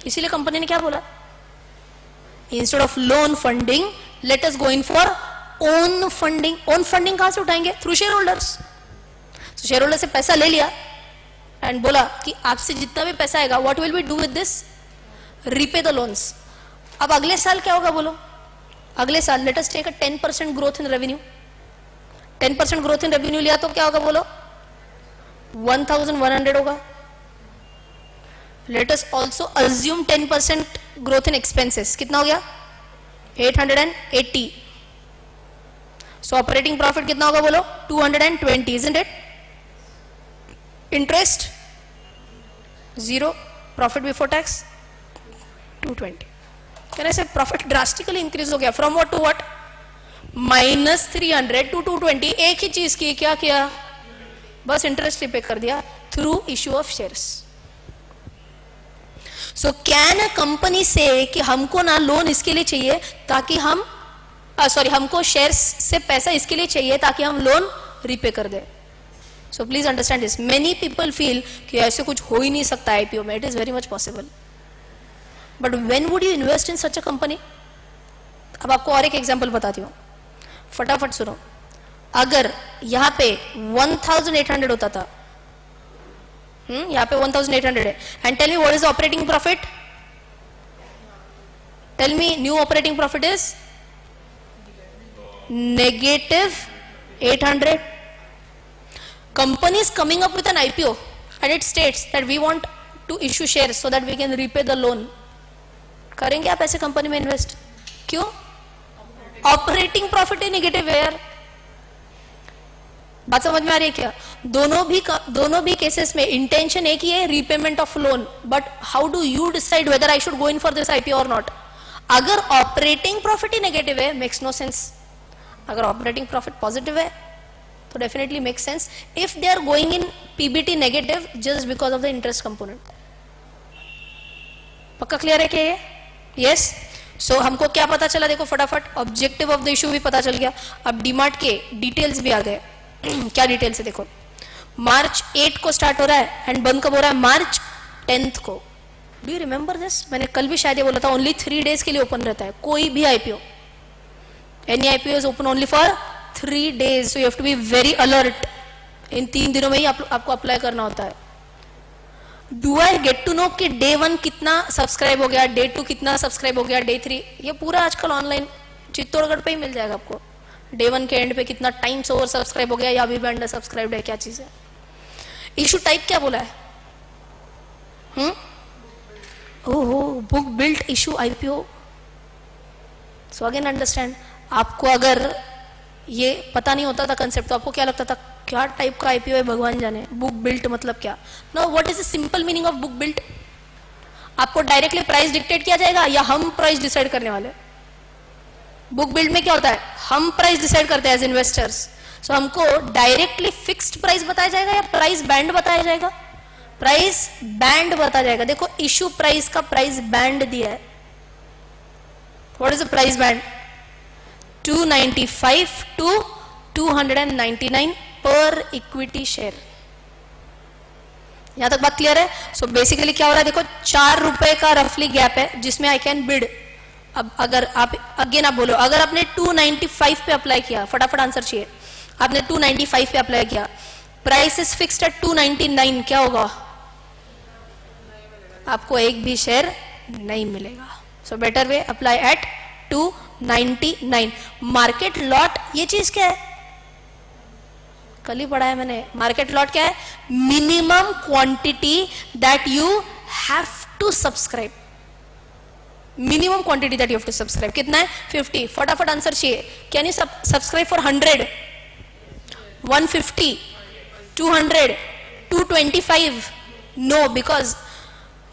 इसीलिए कंपनी ने क्या बोला? Instead of loan funding let us go in for own funding. Own funding कहां से उठाएंगे? Through share holders. Share holder से पैसा ले लिया एंड बोला कि आपसे जितना भी पैसा आएगा, what will we do with this? Repay the loans. अब अगले साल क्या होगा बोलो? अगले साल let us take a 10% growth in revenue. 10% growth in revenue लिया तो क्या होगा बोलो? 1100 होगा. Let us also assume 10% growth in expenses. कितना हो गया? 880. सो ऑपरेटिंग प्रॉफिट कितना होगा बोलो? 220. Isn't it? Interest 0. Profit before tax 220. Can I say profit drastically increase हो गया. From what to what? -300 to 220. एक ही चीज की. क्या किया? बस इंटरेस्ट पे कर दिया through issue of shares. So can a company से कि हमको ना लोन इसके लिए चाहिए ताकि हम हमको शेयर्स से पैसा इसके लिए चाहिए ताकि हम लोन रीपे कर दे. So please understand this. Many people feel कि ऐसे कुछ हो ही नहीं सकता आईपीओ में. It is very much possible. But when would you invest in such a company? अब आपको और एक एग्जांपल बताती हूँ, फटाफट सुनो. अगर यहाँ पे 1800 होता था, यहाँ पे 1800 है, and tell me what is operating profit? Tell me. New operating profit is -800. Company is coming up with an IPO and it states that we want to issue shares so that we can repay the loan. करेंगे आप ऐसे company में invest? क्यों? Operating profit ही negative है यार. बात समझ में आ रही है क्या? दोनों भी केसेस में इंटेंशन एक ही है, repayment of loan. But how do you decide whether I should go in for this IPO और नॉट? अगर ऑपरेटिंग प्रॉफिट ही नेगेटिव है, मेक्स नो सेंस. अगर ऑपरेटिंग प्रॉफिट पॉजिटिव है तो definitely makes sense. If they are going in PBT negative just because of the interest component. पक्का clear है क्या ये? यस. सो हमको क्या पता चला? देखो फटाफट. ऑब्जेक्टिव ऑफ द इशू भी पता चल गया. अब डीमार्ट के डिटेल्स भी आ गए. क्या डिटेल्स है देखो. मार्च 8 को स्टार्ट हो रहा है एंड बंद कब हो रहा है? मार्च 10 को. Do you remember this? मैंने कल भी शायद ये बोला था. ओनली 3 days के लिए ओपन रहता है कोई भी IPO. Any IPO is open only for 3 days. So you have to be very alert. इन 3 दिनों में ही आपको अप्लाई करना होता है. Do I get to know कि डे 1 कितना सब्सक्राइब हो गया, डे 2 कितना सब्सक्राइब हो गया, डे 3? ये पूरा आजकल ऑनलाइन चित्तौड़गढ़ पे ही मिल जाएगा आपको. डे 1 के एंड पे कितना टाइम्स ओवर सब्सक्राइब हो गया या अभी भी अंडर सब्सक्राइब है, क्या चीज है. इशू टाइप क्या बोला है? ओहो, book built issue IPO. So again understand. आपको अगर ये पता नहीं होता था कंसेप्ट तो आपको क्या लगता था? क्या टाइप का आईपीओ है भगवान जाने. बुक बिल्ट मतलब क्या? No, what is the simple meaning of book built? आपको डायरेक्टली प्राइस डिक्टेट किया जाएगा या हम प्राइस डिसाइड करने वाले? बुक बिल्ड में क्या होता है? हम प्राइस डिसाइड करते हैं एज इन्वेस्टर्स. सो हमको डायरेक्टली फिक्स्ड प्राइस बताया जाएगा या प्राइस बैंड बताया जाएगा? प्राइस बैंड बताया जाएगा. देखो इशू प्राइस का प्राइस बैंड दिया है. What is the price band? 295 to 299 पर इक्विटी शेयर. यहां तक बात क्लियर है? सो बेसिकली क्या हो रहा है देखो, 4 रुपए का रफली गैप है जिसमें आई कैन बिड. अब अगर आप अगेन आप बोलो, अगर आपने 295 पे अप्लाई किया, फटाफट आंसर चाहिए. आपने 295 पे अप्लाई किया, प्राइस इज फिक्स्ड एट 299, क्या होगा? आपको एक भी शेयर नहीं मिलेगा. So better way apply eight 299. Market lot ये चीज क्या है? कल ही पढ़ा है मैंने. मार्केट लॉट क्या है? Minimum quantity that you have to subscribe. Minimum quantity that you have to subscribe कितना है? 50. फटाफट आंसर चाहिए. Can you subscribe for 100, 150, 200, 225? No, because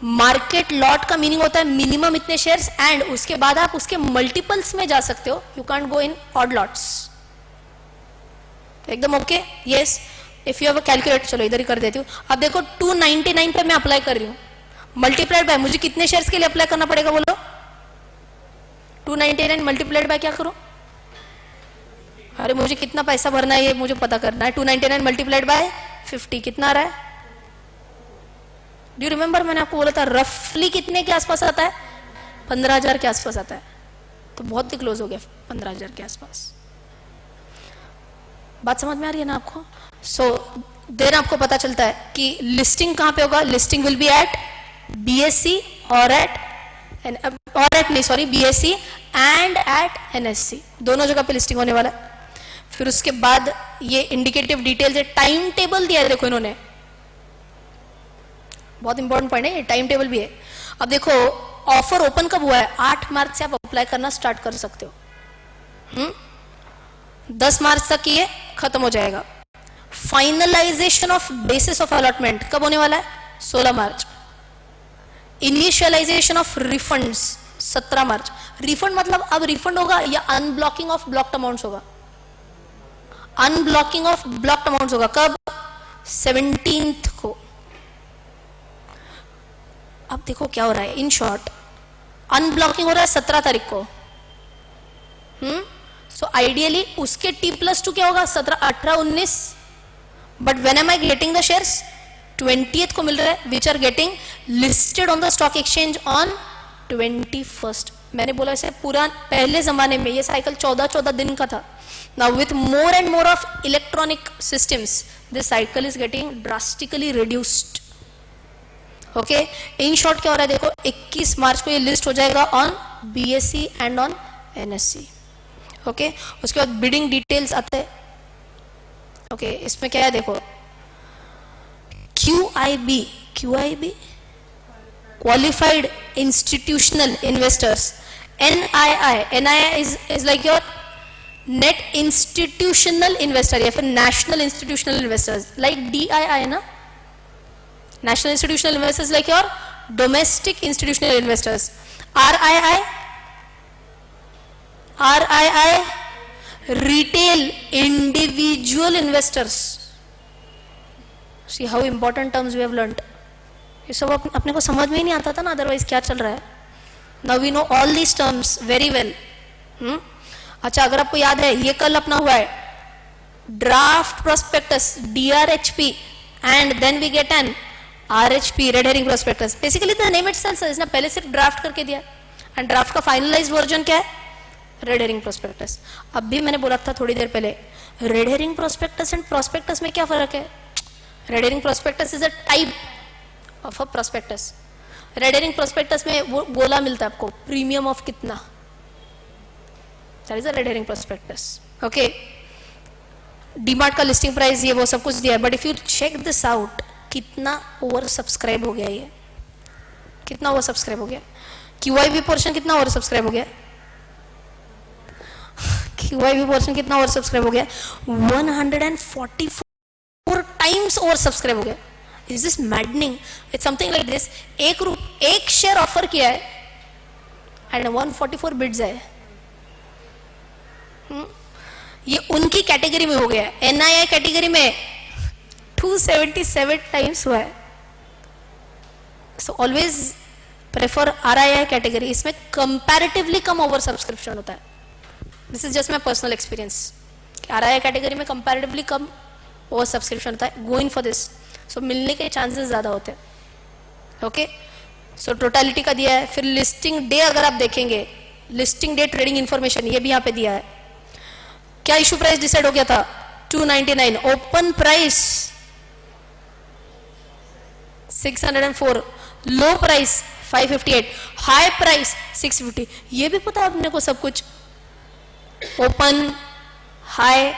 market lot का मीनिंग होता है मिनिमम इतने शेयर्स, एंड उसके बाद आप उसके मल्टीपल्स में जा सकते हो. You can't go in odd lots. एकदम okay? Yes. If you have a calculator, चलो इधर ही कर देती हूँ. अब देखो 299 पे मैं अप्लाई कर रही हूँ, मल्टीप्लाइड बाय, मुझे कितने शेयर्स के लिए अप्लाई करना पड़ेगा बोलो? 299 मल्टीप्लाइड बाय क्या करो? अरे मुझे कितना पैसा भरना है ये मुझे पता करना है. 299 मल्टीप्लाइड बाय 50 कितना आ रहा है? Do you remember? मैंने आपको बोला था रफली कितने के आसपास आता है? 15,000 के आसपास आता है. तो बहुत ही क्लोज हो गया 15,000 के आसपास. बात समझ में आ रही है ना आपको? सो देन आपको पता चलता है कि लिस्टिंग कहां पे होगा. Listing will be at BSE और at BSE and at NSE. दोनों जगह पे लिस्टिंग होने वाला है. फिर उसके बाद ये इंडिकेटिव डिटेल्स है. टाइम टेबल दिया है देखो इन्होंने, बहुत इंपॉर्टेंट पॉइंट है ये. टाइम टेबल भी है. अब देखो ऑफर ओपन कब हुआ है? 8 मार्च से आप अप्लाई करना स्टार्ट कर सकते हो. 10 मार्च तक ये खत्म हो जाएगा. Finalization of basis of allotment कब होने वाला है? 16 March. Initialization of refunds 17 March. Refund मतलब अब रिफंड होगा या अनब्लॉकिंग ऑफ ब्लॉक्ड अमाउंट्स होगा? अनब्लॉकिंग ऑफ ब्लॉक्ड अमाउंट्स होगा. कब? 17th को. अब देखो क्या हो रहा है. इन शॉर्ट अनब्लॉकिंग हो रहा है 17 तारीख को. सो आइडियली उसके T+2 क्या होगा? 17, 18, 19. But when am I getting the shares? 20th को मिल रहा है, which are getting listed on the stock exchange on 21st. मैंने बोला इसे पूरा पहले जमाने में ये साइकिल 14 दिन का था. Now with more and more of electronic systems this cycle is getting drastically reduced. Okay. In short क्या हो रहा है देखो, 21 मार्च को ये लिस्ट हो जाएगा on BSE and on NSE. Okay. उसके बाद बिडिंग डिटेल्स आते हैं. ओके. इसमें क्या है देखो, QIB qualified institutional investors. NII is like your net institutional investor या फिर national institutional investors. Like DII ना, national institutional investors like your domestic institutional investors. RII retail individual investors. See how important terms we have learned. ये सब अपने को समझ में ही नहीं आता था ना, अदरवाइज क्या चल रहा है. Now we know all these terms very well. अच्छा, अगर आपको याद है ये कल अपना हुआ है draft prospectus DRHP and then we get an RHP red herring prospectus. Basically the name itself है, इसने पहले सिर्फ ड्राफ्ट करके दिया एंड ड्राफ्ट का फाइनलाइज्ड वर्जन क्या है? Red herring prospectus. अब भी मैंने बोला था थोड़ी देर पहले, red herring prospectus and prospectus में क्या फर्क है? Red herring prospectus is a type of a prospectus. Red herring prospectus में वो गोला मिलता है आपको, प्रीमियम ऑफ कितना, that is a red herring prospectus. Okay. DMart का लिस्टिंग प्राइस ये वो सब कुछ दिया है, but if you check this out, कितना ओवर सब्सक्राइब हो गया ये, कितना ओवर सब्सक्राइब हो गया. QIB पोर्शन कितना ओवर सब्सक्राइब हो गया? QIB पोर्शन कितना ओवर सब्सक्राइब हो गया? 144 टाइम्स ओवर सब्सक्राइब हो गया. Is this maddening? It's something like this. एक शेयर ऑफर किया है एंड 144 बिड्स है. ये उनकी कैटेगरी में हो गया है. NII कैटेगरी में 277 टाइम्स हुआ है. So always prefer RII category. इसमें कंपैरेटिवली कम ओवर सब्सक्रिप्शन होता है. This is just my personal experience. RII category में कंपैरेटिवली कम ओवर सब्सक्रिप्शन होता है. गोइंग फॉर दिस, सो मिलने के चांसेस ज्यादा होते हैं. ओके. सो टोटलिटी का दिया है. फिर लिस्टिंग डे अगर आप देखेंगे, लिस्टिंग डे ट्रेडिंग इंफॉर्मेशन ये भी यहाँ पे दिया है. क्या इशू प्राइस डिसाइड हो गया था? 299. Open price 604. लो प्राइस 558, हाई प्राइस 650. ये भी पता है अपने को सब कुछ. ओपन, हाई,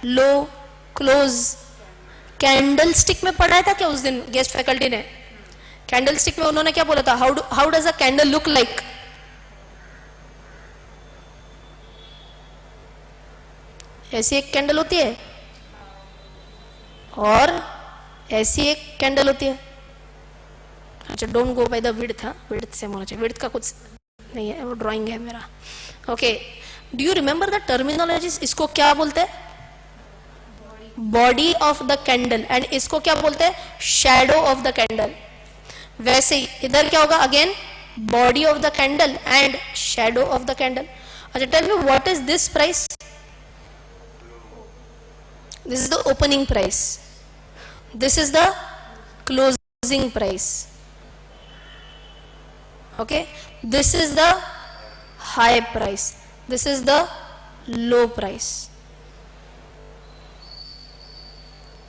लो, क्लोज. कैंडल स्टिक में पढ़ाया था क्या उस दिन गेस्ट फैकल्टी ने? कैंडल स्टिक में उन्होंने क्या बोला था? How does a candle look like? ऐसी एक कैंडल होती है और ऐसी एक कैंडल होती है. अच्छा, don't go by the width. हाँ, विड्थ से होना चाहिए. विड्थ का कुछ नहीं है, वो ड्राइंग है मेरा. Okay, do you remember the terminologies? इसको क्या बोलते हैं? Body of the candle. And इसको क्या बोलते हैं? Shadow of the candle. वैसे ही इधर क्या होगा? Again body of the candle and shadow of the candle. अच्छा, tell me what is this price? This is the opening price. This is the closing price. Okay, this is the high price. This is the low price.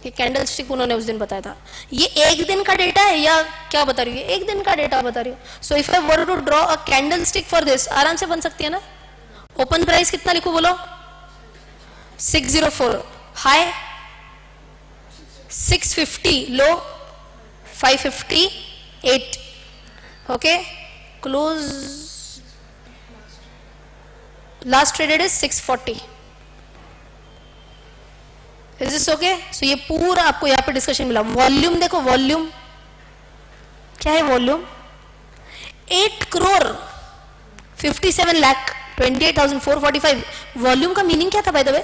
ये candle stick उन्होंने उस दिन बताया था. ये एक दिन का डेटा है या क्या बता रही है? एक दिन का डेटा बता रही हूँ. So if I want to draw a candle stick for this, आराम से बन सकती है ना. ओपन प्राइस कितना लिखूं बोलो? 604. High 650, low 558. Okay, close last traded is 640. Is this okay? So ये पूरा आपको यहाँ पे डिस्कशन मिला. वॉल्यूम देखो, वॉल्यूम क्या है? वॉल्यूम 8 करोड़ 57 लाख 28,445. वॉल्यूम का मीनिंग क्या था bye the way?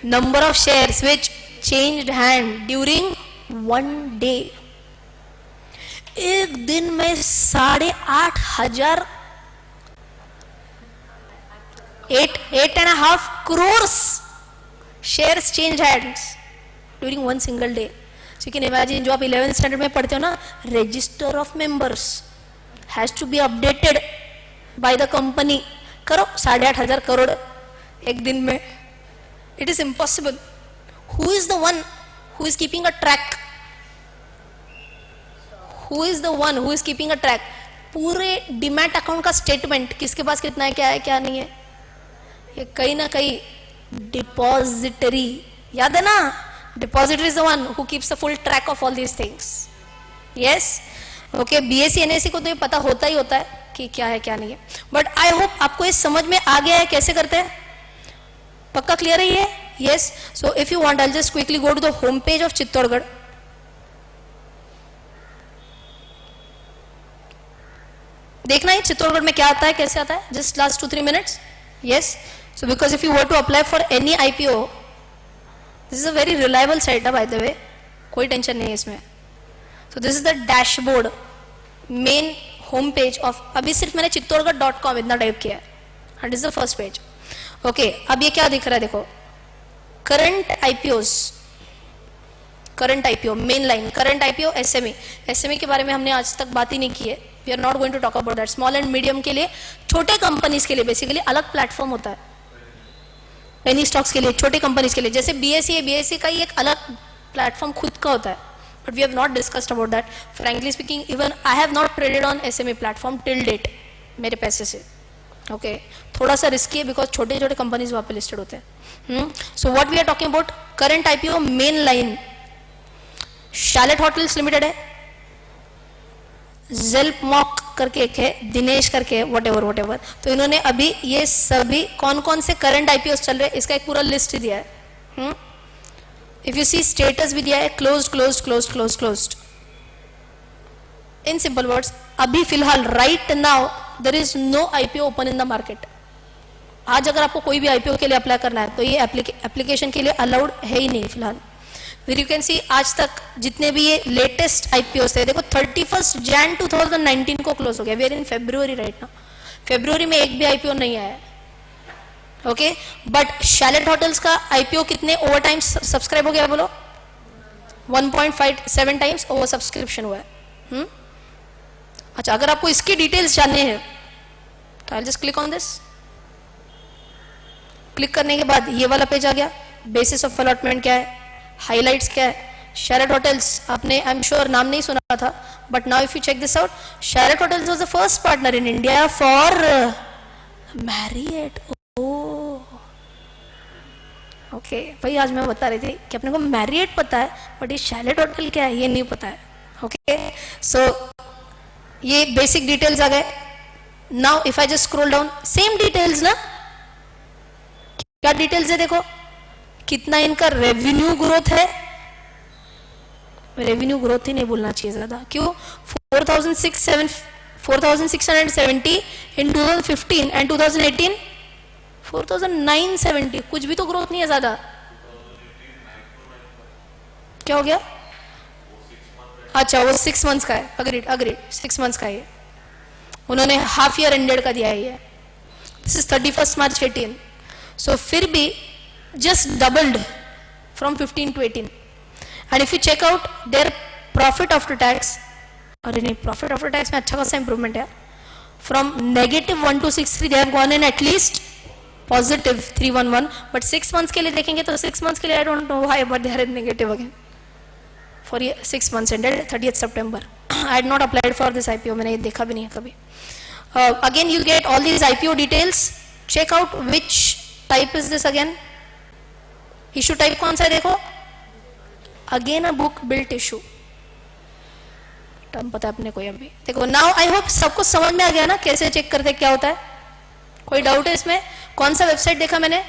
Number of shares which changed hand during one day. एक दिन में 8,500 8.5 crores shares changed hands during one single day. So you can imagine, जो आप 11th standard में पढ़ते हो ना, register of members has to be updated by the company. करो 8,500 करोड़ एक दिन में. It is impossible. Who is the one who is keeping a track? Who is the one who is keeping a track? पूरे demat account का statement किसके पास कितना है, क्या है, क्या नहीं है, ये कहीं ना कहीं डिपॉजिटरी. याद है ना? Depository is the one who keeps the full track of all these things. Yes, okay. BSc NSC को तो ये पता होता ही होता है कि क्या है क्या नहीं है. बट आई होप आपको ये समझ में आ गया है कैसे करते हैं. पक्का क्लियर है ये? Yes. So if you want, I just quickly go to the home page of Chittorgarh. देखना है चित्तौड़गढ़ में क्या आता है, कैसे आता है. Just last 2-3 minutes. Yes. So because if you were to apply for any IPO, this is a very reliable site है बाय द वे, कोई टेंशन नहीं है इसमें. So this is the dashboard, main home page of. अभी सिर्फ मैंने चित्तौड़गढ़.com इतना टाइप किया है and this is the first page. Okay, अब ये क्या दिख रहा है देखो, current IPOs. Current IPO main line, current IPO SME. SME के बारे में हमने आज तक बात ही नहीं की है. We are not going to talk about that. Small and medium के लिए, छोटे कंपनीज के लिए बेसिकली अलग प्लेटफॉर्म होता है. पेनी स्टॉक्स के लिए, छोटे कंपनीज के लिए, जैसे बीएससी है, बीएससी का ही एक अलग प्लेटफॉर्म खुद का होता है. But we have not discussed about that. Frankly speaking, even I have not traded on SME platform till date मेरे पैसे से. ओके, थोड़ा सा रिस्की है बिकॉज छोटे छोटे कंपनीज वहाँ पे लिस्टेड होते हैं. So what we are talking about, current IPO main line. Chalet hotels limited है, जेल्प मॉक करके एक है, दिनेश करके, वट एवर. तो इन्होंने अभी ये सभी कौन कौन से करंट आईपीओ चल रहे हैं इसका एक पूरा लिस्ट दिया है. इफ यू सी स्टेटस भी दिया है, closed closed closed closed closed. In simple words, अभी फिलहाल right now there is no IPO open in the market. आज अगर आपको कोई भी आईपीओ के लिए अप्लाई करना है तो ये एप्लीकेशन के लिए अलाउड है ही नहीं फिलहाल. फिर यू कैन सी आज तक जितने भी ये लेटेस्ट आईपीओ थे, देखो 31 Jan 2019 को क्लोज हो गया. We are in February right now. February में एक भी आईपीओ नहीं आया. ओके, बट शैलेट होटल्स का आईपीओ कितने ओवर टाइम सब्सक्राइब हो गया बोलो? 1.57 टाइम्स ओवर सब्सक्रिप्शन हुआ है. अच्छा, अगर आपको इसकी डिटेल्स जाननी है तो I just click on this. Click करने के बाद ये वाला पेज आ गया. बेसिस ऑफ अलॉटमेंट क्या है, हाइलाइट्स क्या है, Sheraton Hotels, आपने आई एम श्योर नाम नहीं सुना था, but now if you check this out, Sheraton Hotels was the first partner in India for Marriott. Okay भाई, आज मैं बता रही थी कि अपने को मैरियट पता है, बट ये शैलेट होटल क्या है ये नहीं पता है. ओके, सो ये बेसिक डिटेल्स आ गए. Now if I just scroll down, same details ना, क्या डिटेल्स है देखो, कितना इनका रेवेन्यू ग्रोथ है. रेवेन्यू ग्रोथ ही नहीं बोलना चाहिए ज्यादा, क्यों? 4,670 इन 2015 एंड 2018 4,970, कुछ भी तो ग्रोथ नहीं है ज्यादा. क्या हो गया? अच्छा, वो 6 मंथ्स का है. अग्रीड अग्रीड, 6 मंथ्स का है. उन्होंने हाफ ईयर एंडेड का दिया है ये. दिस इज 31 मार्च 18. सो फिर भी just doubled from 15 to 18. And if you check out their profit after tax, अरे नहीं, profit after tax में अच्छा खासा improvement है. From -1,263 they have gone in at least +311. But 6 months के लिए देखेंगे तो 6 months के लिए I don't know why, but they are in negative again. For 6 months ended 30th September. I had not applied for this IPO. मैंने ये देखा भी नहीं है कभी. Again you get all these IPO details. Check out which type is this again. Issue type कौन सा है देखो, again a book built issue. Term पता है अपने को अभी. देखो नाउ आई होप सबको समझ में आ गया ना कैसे चेक करते क्या होता है. कोई डाउट है इसमें? कौन सा वेबसाइट देखा मैंने?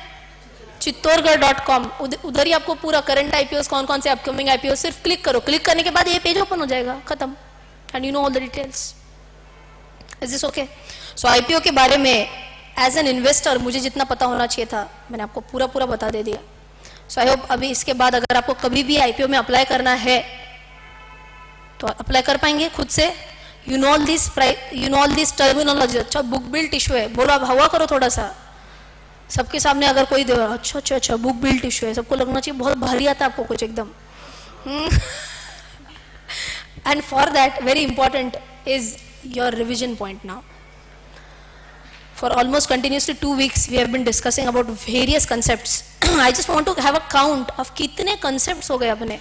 चित्तौड़गढ़.com. उधर ही आपको पूरा करंट आईपीओ, कौन कौन से अपकमिंग आईपीओ, सिर्फ क्लिक करो. क्लिक करने के बाद ये पेज ओपन हो जाएगा, खत्म. And you know all the details. Is this okay? So IPO के बारे में एज एन इन्वेस्टर मुझे जितना पता होना चाहिए था मैंने आपको पूरा पूरा बता दे दिया. सो आई होप अभी इसके बाद अगर आपको कभी भी आईपीओ में अप्लाई करना है तो अप्लाई कर पाएंगे खुद से. You know all this terminology. अच्छा, बुक बिल्ट इशू है, बोलो आप हवा करो थोड़ा सा सबके सामने. अगर कोई दे, अच्छा अच्छा अच्छा बुक बिल्ट इशू है, सबको लगना चाहिए बहुत भारी आता है आपको कुछ एकदम. And for that very important is your revision point. Now for almost continuously 2 weeks we have been discussing about various concepts. I just want to have a count of कितने concepts हो गए अपने.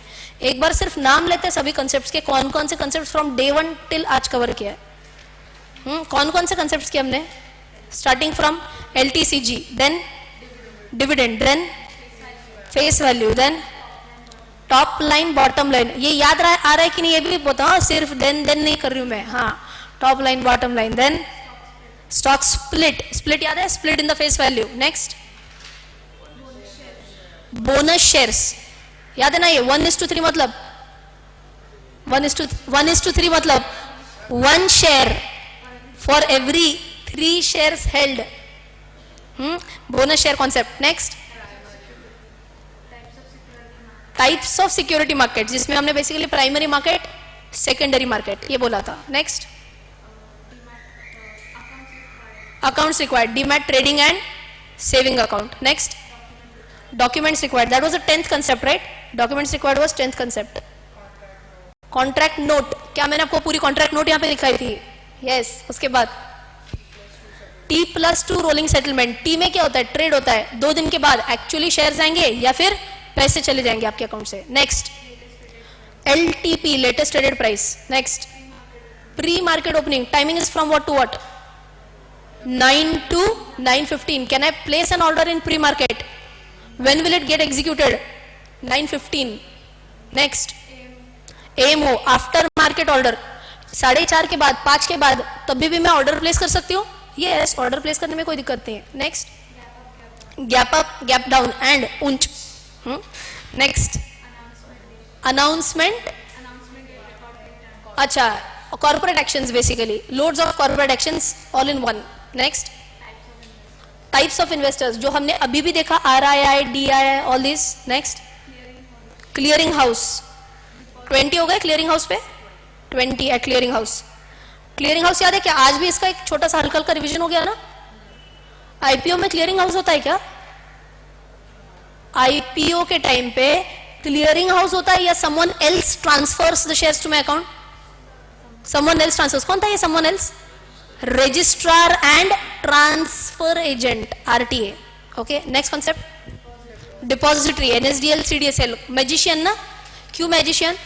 एक बार सिर्फ नाम लेते हैं सभी concepts के, कौन कौन से concepts from day 1 till आज cover किया है. कौन कौन से concepts किए हमने? Starting from LTCG, then dividend, then face value, then top line, bottom line. ये याद आ रहा है कि नहीं ये भी बताओ. सिर्फ then नहीं कर रही हूँ मैं. हाँ, top line, bottom line, then stock split याद है? Split in the face value. Next bonus shares याद है ना? ये 1:3 मतलब 1:3 मतलब 1 share for every 3 shares held. Bonus share concept. Next types of security market, जिसमें हमने basically primary market, secondary market ये बोला था. Next accounts required, demat, trading and saving account. Next documents required, that was the 10th concept, right? Documents required was 10th concept. Contract note, क्या मैंने आपको पूरी contract note यहाँ पे दिखाई थी? Yes. उसके बाद T+2 rolling settlement. T में क्या होता है? ट्रेड होता है. 2 दिन के बाद एक्चुअली शेयर्स आएंगे या फिर पैसे चले जाएंगे आपके अकाउंट से. Next LTP, latest traded price. Next pre market opening, timing is from what to what? 9 to 9:15. Can I place an order in pre-market? When will it get executed? 9:15. Next AMO, after market order. 4:30 के बाद, 5 के बाद, तभी भी मैं order place कर सकती हूँ. यस, ऑर्डर प्लेस करने में कोई दिक्कत नहीं है. Next gap up, gap down and ऊंच. Next announcement. अच्छा, corporate actions, basically loads of corporate actions all in one. Next types of investors, जो हमने अभी भी देखा, RII, DII, all this. Next clearing house. 20 हो गए क्लियरिंग हाउस पे. 20 at clearing house. Clearing house याद है क्या? आज भी इसका एक छोटा सा हल्का हल्का रिविजन हो गया ना. आईपीओ में क्लियरिंग हाउस होता है क्या? आईपीओ के टाइम पे क्लियरिंग हाउस होता है या someone else transfers the shares to my account? Someone else transfers. कौन था ये someone else? Registrar and transfer agent, RTA. Okay, next concept depository, NSDL, CDSL. मैजिशियन ना, Q magician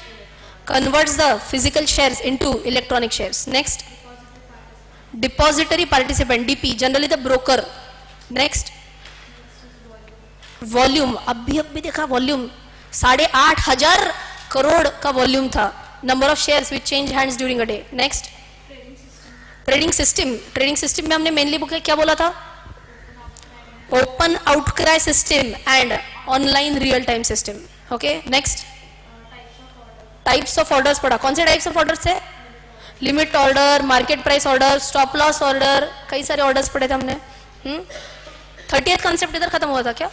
converts the physical shares into electronic shares. Next, depository participant DP, generally the broker. Next, volume अभी देखा volume 8,500 crore का volume था. Number of shares which change hands during a day. Next, trading system में हमने mainly book क्या बोला था? Open outcry system and online real time system. Okay, next, types of orders पढ़ा. कौन से टाइप्स ऑफ ऑर्डर्स थे? Limit order, market price order, stop loss order, कई सारे ऑर्डर्स पढ़े थे हमने. 30th कॉन्सेप्ट इधर खत्म हुआ था क्या?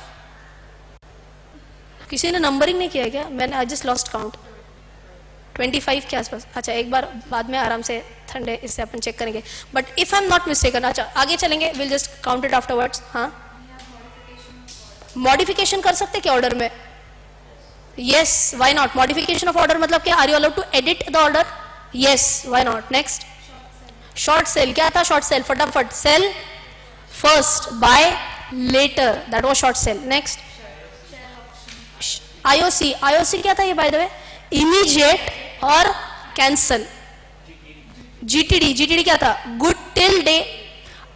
किसी ने नंबरिंग नहीं किया है क्या? मैंने आई जस्ट लॉस्ट काउंट. 25 के आसपास. अच्छा, एक बार बाद में आराम से ठंडे इससे अपन चेक करेंगे. But if I am not mistaken, अच्छा आगे चलेंगे, will just count it afterwards. हाँ, मॉडिफिकेशन कर सकते क्या ऑर्डर में? Yes, why not. Modification of order मतलब क्या? Are you allowed to edit the order? Yes, why not. Next, short sell. क्या था शॉर्ट सेल? फटाफट, sell first buy later, that was short sell. Next, IOC क्या था ये by the way? Immediate और cancel. GTD क्या था? Good till day.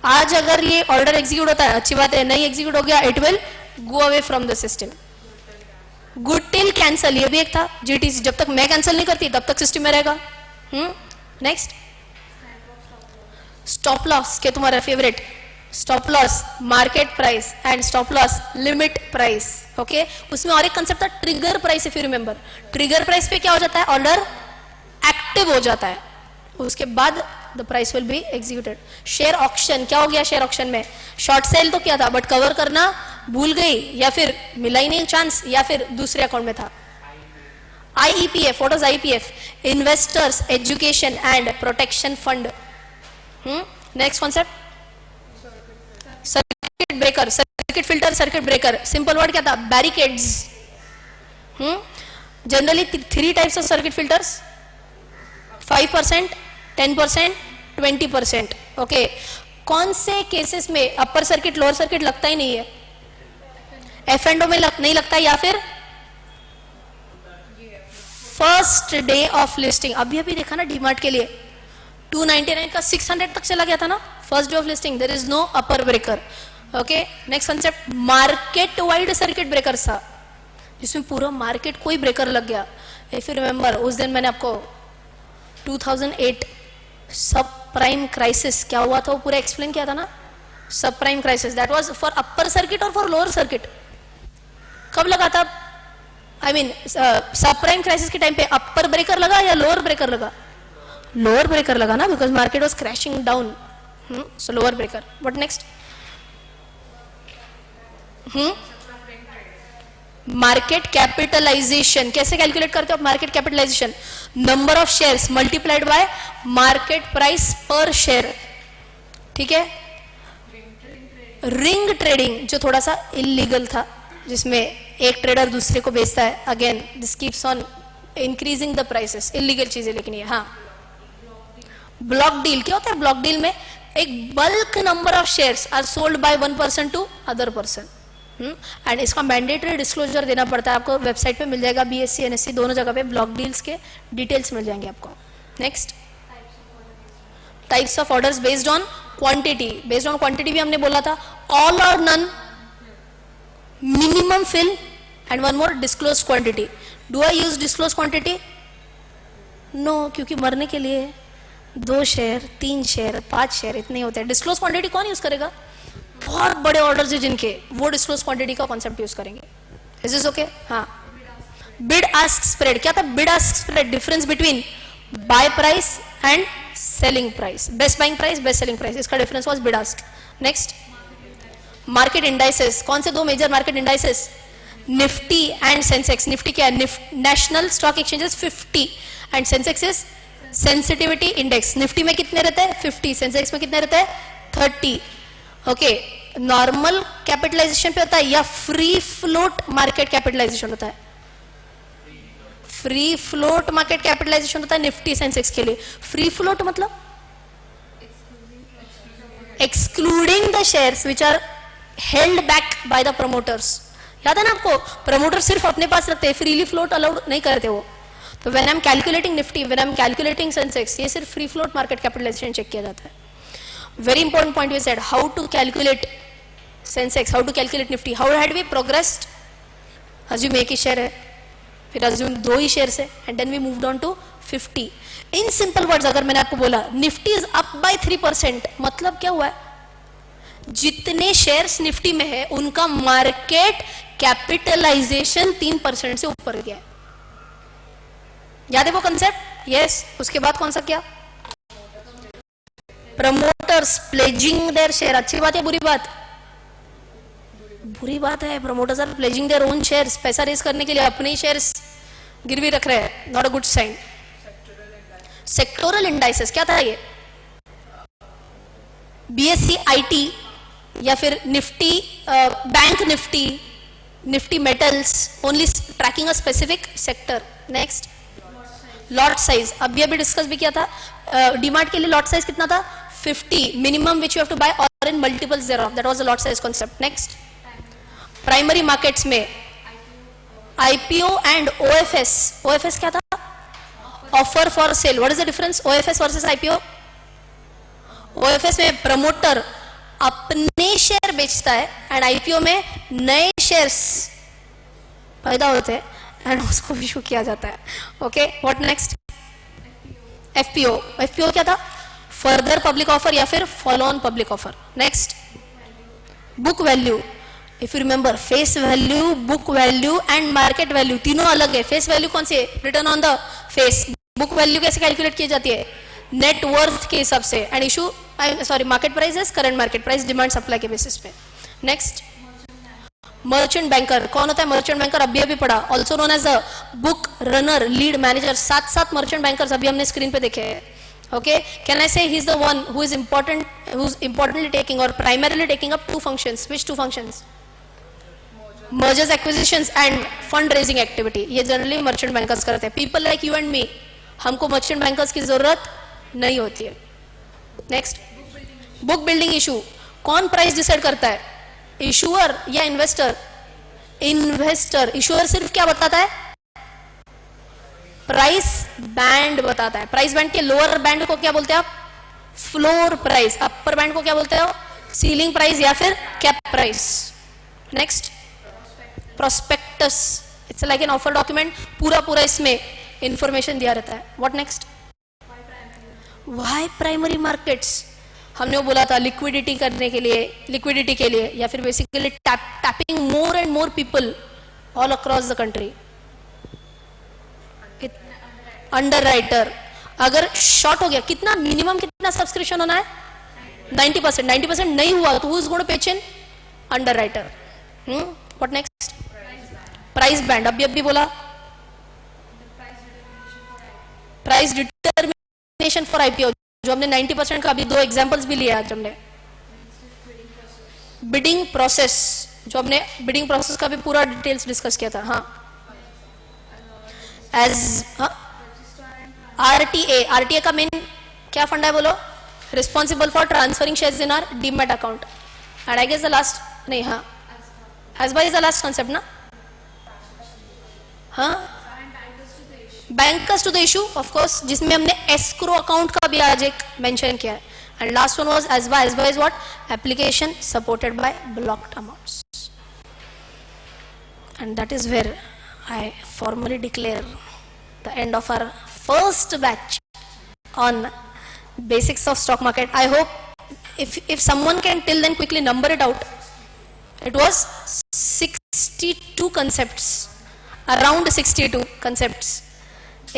आज अगर ये ऑर्डर एग्जीक्यूट होता है अच्छी बात है, नहीं एग्जीक्यूट हो गया it will go away from the system. Good till cancel ये भी एक था. जीटीसी, जब तक मैं कैंसिल नहीं करती तब तक सिस्टम में रहेगा. नेक्स्ट, स्टॉप लॉस के तुम्हारा favourite. Stop loss market price and stop loss limit price. Okay, उसमें और एक कंसेप्ट था trigger price. If you remember, trigger price पे क्या हो जाता है? ऑर्डर एक्टिव हो जाता है, उसके बाद the price will be executed. Share auction क्या हो गया? शेयर ऑक्शन में शॉर्ट सेल तो किया था बट कवर करना भूल गई, या फिर मिला ही नहीं चांस, या फिर दूसरे अकाउंट में था. IEPF, what is IPF? Investors education and protection fund. Next concept, circuit breaker, circuit filter, circuit breaker. Simple word क्या था? Barricades. Generally 3 types of circuit filters, 5%, 10%, 20%. Okay, कौन से केसेस में अपर सर्किट लोअर सर्किट लगता ही नहीं है? F and ओ में नहीं लगता, या फिर फर्स्ट डे ऑफ लिस्टिंग. अभी देखा ना डीमार्ट के लिए 299 का 600 तक चला गया था ना. First day of listing, there is no upper breaker. Okay, next concept, market wide circuit breaker था, जिसमें पूरा मार्केट कोई ब्रेकर लग गया. इफ यू रिमेंबर, उस दिन मैंने आपको 2008 सब प्राइम क्राइसिस क्या हुआ था वो पूरा एक्सप्लेन किया था ना. Sub prime crisis that was for upper circuit और फॉर लोअर सर्किट. कब लगा था? I mean sub prime crisis के टाइम पे अपर ब्रेकर लगा या लोअर ब्रेकर लगा? लोअर ब्रेकर लगा ना, because market was crashing down. So lower breaker. What next? Market capitalisation. कैसे कैलकुलेट करते हो market capitalisation? Number of shares multiplied by market price per share. ठीक है. रिंग ट्रेडिंग जो थोड़ा सा इलीगल था, जिसमें एक ट्रेडर दूसरे को बेचता है. Again this keeps on increasing the prices. Illegal चीजें लेकिन ये. हाँ, ब्लॉक डील क्या होता है? ब्लॉक डील में एक bulk number of shares are sold by one person to other person. And इसका मैंडेटरी डिस्क्लोजर देना पड़ता है. आपको वेबसाइट पे मिल जाएगा, बीएससी एनएससी दोनों जगह पे ब्लॉक डील्स के डिटेल्स मिल जाएंगे आपको. Next, types of orders based on quantity. Based on quantity भी हमने बोला था. All or none, minimum fill, and one more disclose quantity. Do I use disclose quantity? No, क्योंकि मरने के लिए 2 शेयर 3 शेयर 5 शेयर इतने होते हैं. डिस्क्लोज क्वांटिटी कौन यूज करेगा? बहुत बड़े ऑर्डर्स है जिनके, वो डिस्क्लोज क्वांटिटी का कॉन्सेप्ट यूज करेंगे. Is this okay? हाँ. बिड आस्क स्प्रेड क्या था? Bid ask spread, difference between buy price and selling price. Best buying price, best selling price, इसका difference was bid ask. Next, market indices. कौन से 2 major market indices? Nifty and Sensex. Nifty क्या है? National stock exchanges 50 and Sensex is sensitivity index. Nifty में कितने रहते हैं? 50. Sensex में कितने रहते हैं? 30. ओके, नॉर्मल कैपिटलाइजेशन पे होता है या फ्री फ्लोट मार्केट कैपिटलाइजेशन होता है? फ्री फ्लोट मार्केट कैपिटलाइजेशन होता है निफ्टी सेंसेक्स के लिए. फ्री फ्लोट मतलब excluding the shares which are held back by the promoters. याद है ना आपको, प्रमोटर सिर्फ अपने पास रखते हैं, फ्रीली फ्लोट अलाउड नहीं करते वो. तो when I am calculating Nifty, when I am calculating Sensex, ये सिर्फ free float market capitalisation check किया जाता है. Very important point we said, how to calculate Sensex, how to calculate Nifty, how had we progressed. Assume एक ही शेयर है, फिर अज्यूम 2 ही शेयर है, and then we moved on to 50. In simple words अगर मैंने आपको बोला निफ्टी इज अप बाय 3%, मतलब क्या हुआ है, जितने शेयर्स निफ्टी में है उनका मार्केट कैपिटलाइजेशन 3% से ऊपर गया है. याद है वो कंसेप्ट? यस. उसके बाद कौन सा क्या, प्रमोटर्स प्लेजिंग देयर शेयर. अच्छी बात है बुरी बात? बुरी बात है. Promoters are pledging their own shares, पैसा रेस करने के लिए अपने ही शेयर्स गिरवी रख रहे हैं. Not a good sign. Sectoral indices क्या था ये, बीएससी आईटी या फिर Nifty bank Nifty, Nifty metals, only tracking a specific sector. Next, lot size. अभी अभी डिस्कस भी किया था, डीमार्ट के लिए लॉट साइज कितना था, 50 minimum which you have to buy और in multiples thereof, that was the lot size concept. Next, primary markets में आईपीओ एंड ओएफएस. ओएफएस क्या था, offer for sale. What is the difference OFS versus IPO? OFS में promoter अपने share बेचता है and IPO में नए shares पैदा होते हैं एंड उसको इशू किया जाता है. Okay, what next, FPO. FPO क्या था, फर्दर पब्लिक ऑफर या फिर follow on public offer. Next, book value. If you remember, face value, book value and market value तीनों अलग है. फेस वैल्यू कौन सी है, return on the face. Book value कैसे कैलकुलेट की जाती है, नेट वर्थ के हिसाब से. And issue sorry market price is current market price, demand supply के बेसिस पे. Next, merchant banker. कौन होता है मर्चेंट बैंकर, अभी अभी पढ़ा, also known as a book runner, lead manager. 7 merchant bankers अभी हमने स्क्रीन पे देखे हैं. Okay, can I say he is the one who is important, who's importantly taking or primarily taking up 2 functions? Which 2 functions? Mergers, acquisitions and fundraising activity. ये generally merchant bankers करते हैं. People like you and me, हमको merchant bankers की जरूरत नहीं होती है. Next, book building issue. कौन प्राइस डिसाइड करता है, इशूअर या इन्वेस्टर? इन्वेस्टर. इशूअर सिर्फ क्या बताता है, प्राइस बैंड बताता है. प्राइस बैंड के लोअर बैंड को क्या बोलते हैं आप, फ्लोर प्राइस. अपर बैंड को क्या बोलते हो, सीलिंग प्राइस या फिर cap price. Next, prospectus. It's like an offer document, पूरा इसमें इंफॉर्मेशन दिया रहता है. What next, why primary markets. हमने वो बोला था लिक्विडिटी करने के लिए, लिक्विडिटी के लिए या फिर basically tapping more and more people all across the country. Underwriter. अगर शॉर्ट हो गया, कितना मिनिमम कितना सब्सक्रिप्शन होना है, 90%. 90% नहीं हुआ तो who is going to pitch in, underwriter. What next, price band. अभी बोला प्राइस डिटर्मिनेशन फॉर आईपीओ, जो हमने 90% का अभी 2 एग्जांपल्स भी लिए आज हमने. बिडिंग प्रोसेस, जो हमने बिडिंग प्रोसेस का भी पूरा डिटेल्स डिस्कस किया था. हाँ, एज आरटीए. आरटीए का मेन क्या फंडा है बोलो, responsible for transferring shares in our demat account. And I guess the last, नहीं, हाँ, ASBA is the last concept ना. हाँ, bankers to the issue of course, जिसमें हमने एस्क्रो अकाउंट का भी आज एक मेंशन किया है. And last one was ASBA. ASBA is what, application supported by blocked amounts. And that is where I formally declare the end of our first batch on basics of stock market. I hope if someone can till then quickly number it out, it was 62 concepts, around 62 concepts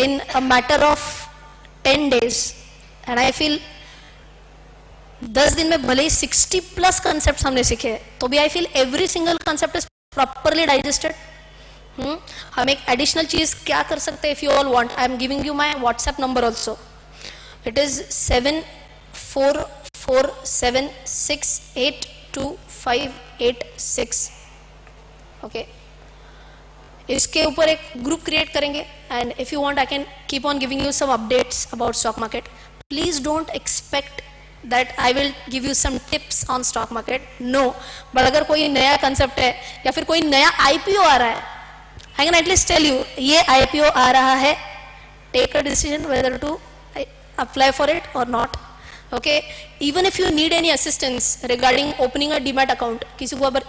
in a matter of 10 days. And I feel 10 दिन में भले ही 60 plus concepts हमने सीखे, तो भी I feel every single concept is properly digested. हम एक additional चीज क्या कर सकते हैं, if you all want, I am giving you my WhatsApp number also. It is 7447682586. Okay, इसके ऊपर एक ग्रुप क्रिएट करेंगे and if you want I can keep on giving you some updates about stock market. Please don't expect that I will give you some tips on stock market. No. But अगर कोई नया concept है या फिर कोई नया IPO आ रहा है, I can at least tell you ये IPO आ रहा है, take a decision whether to apply for it or not. Okay. Even if you need any assistance regarding opening a demat account, किसी को अगर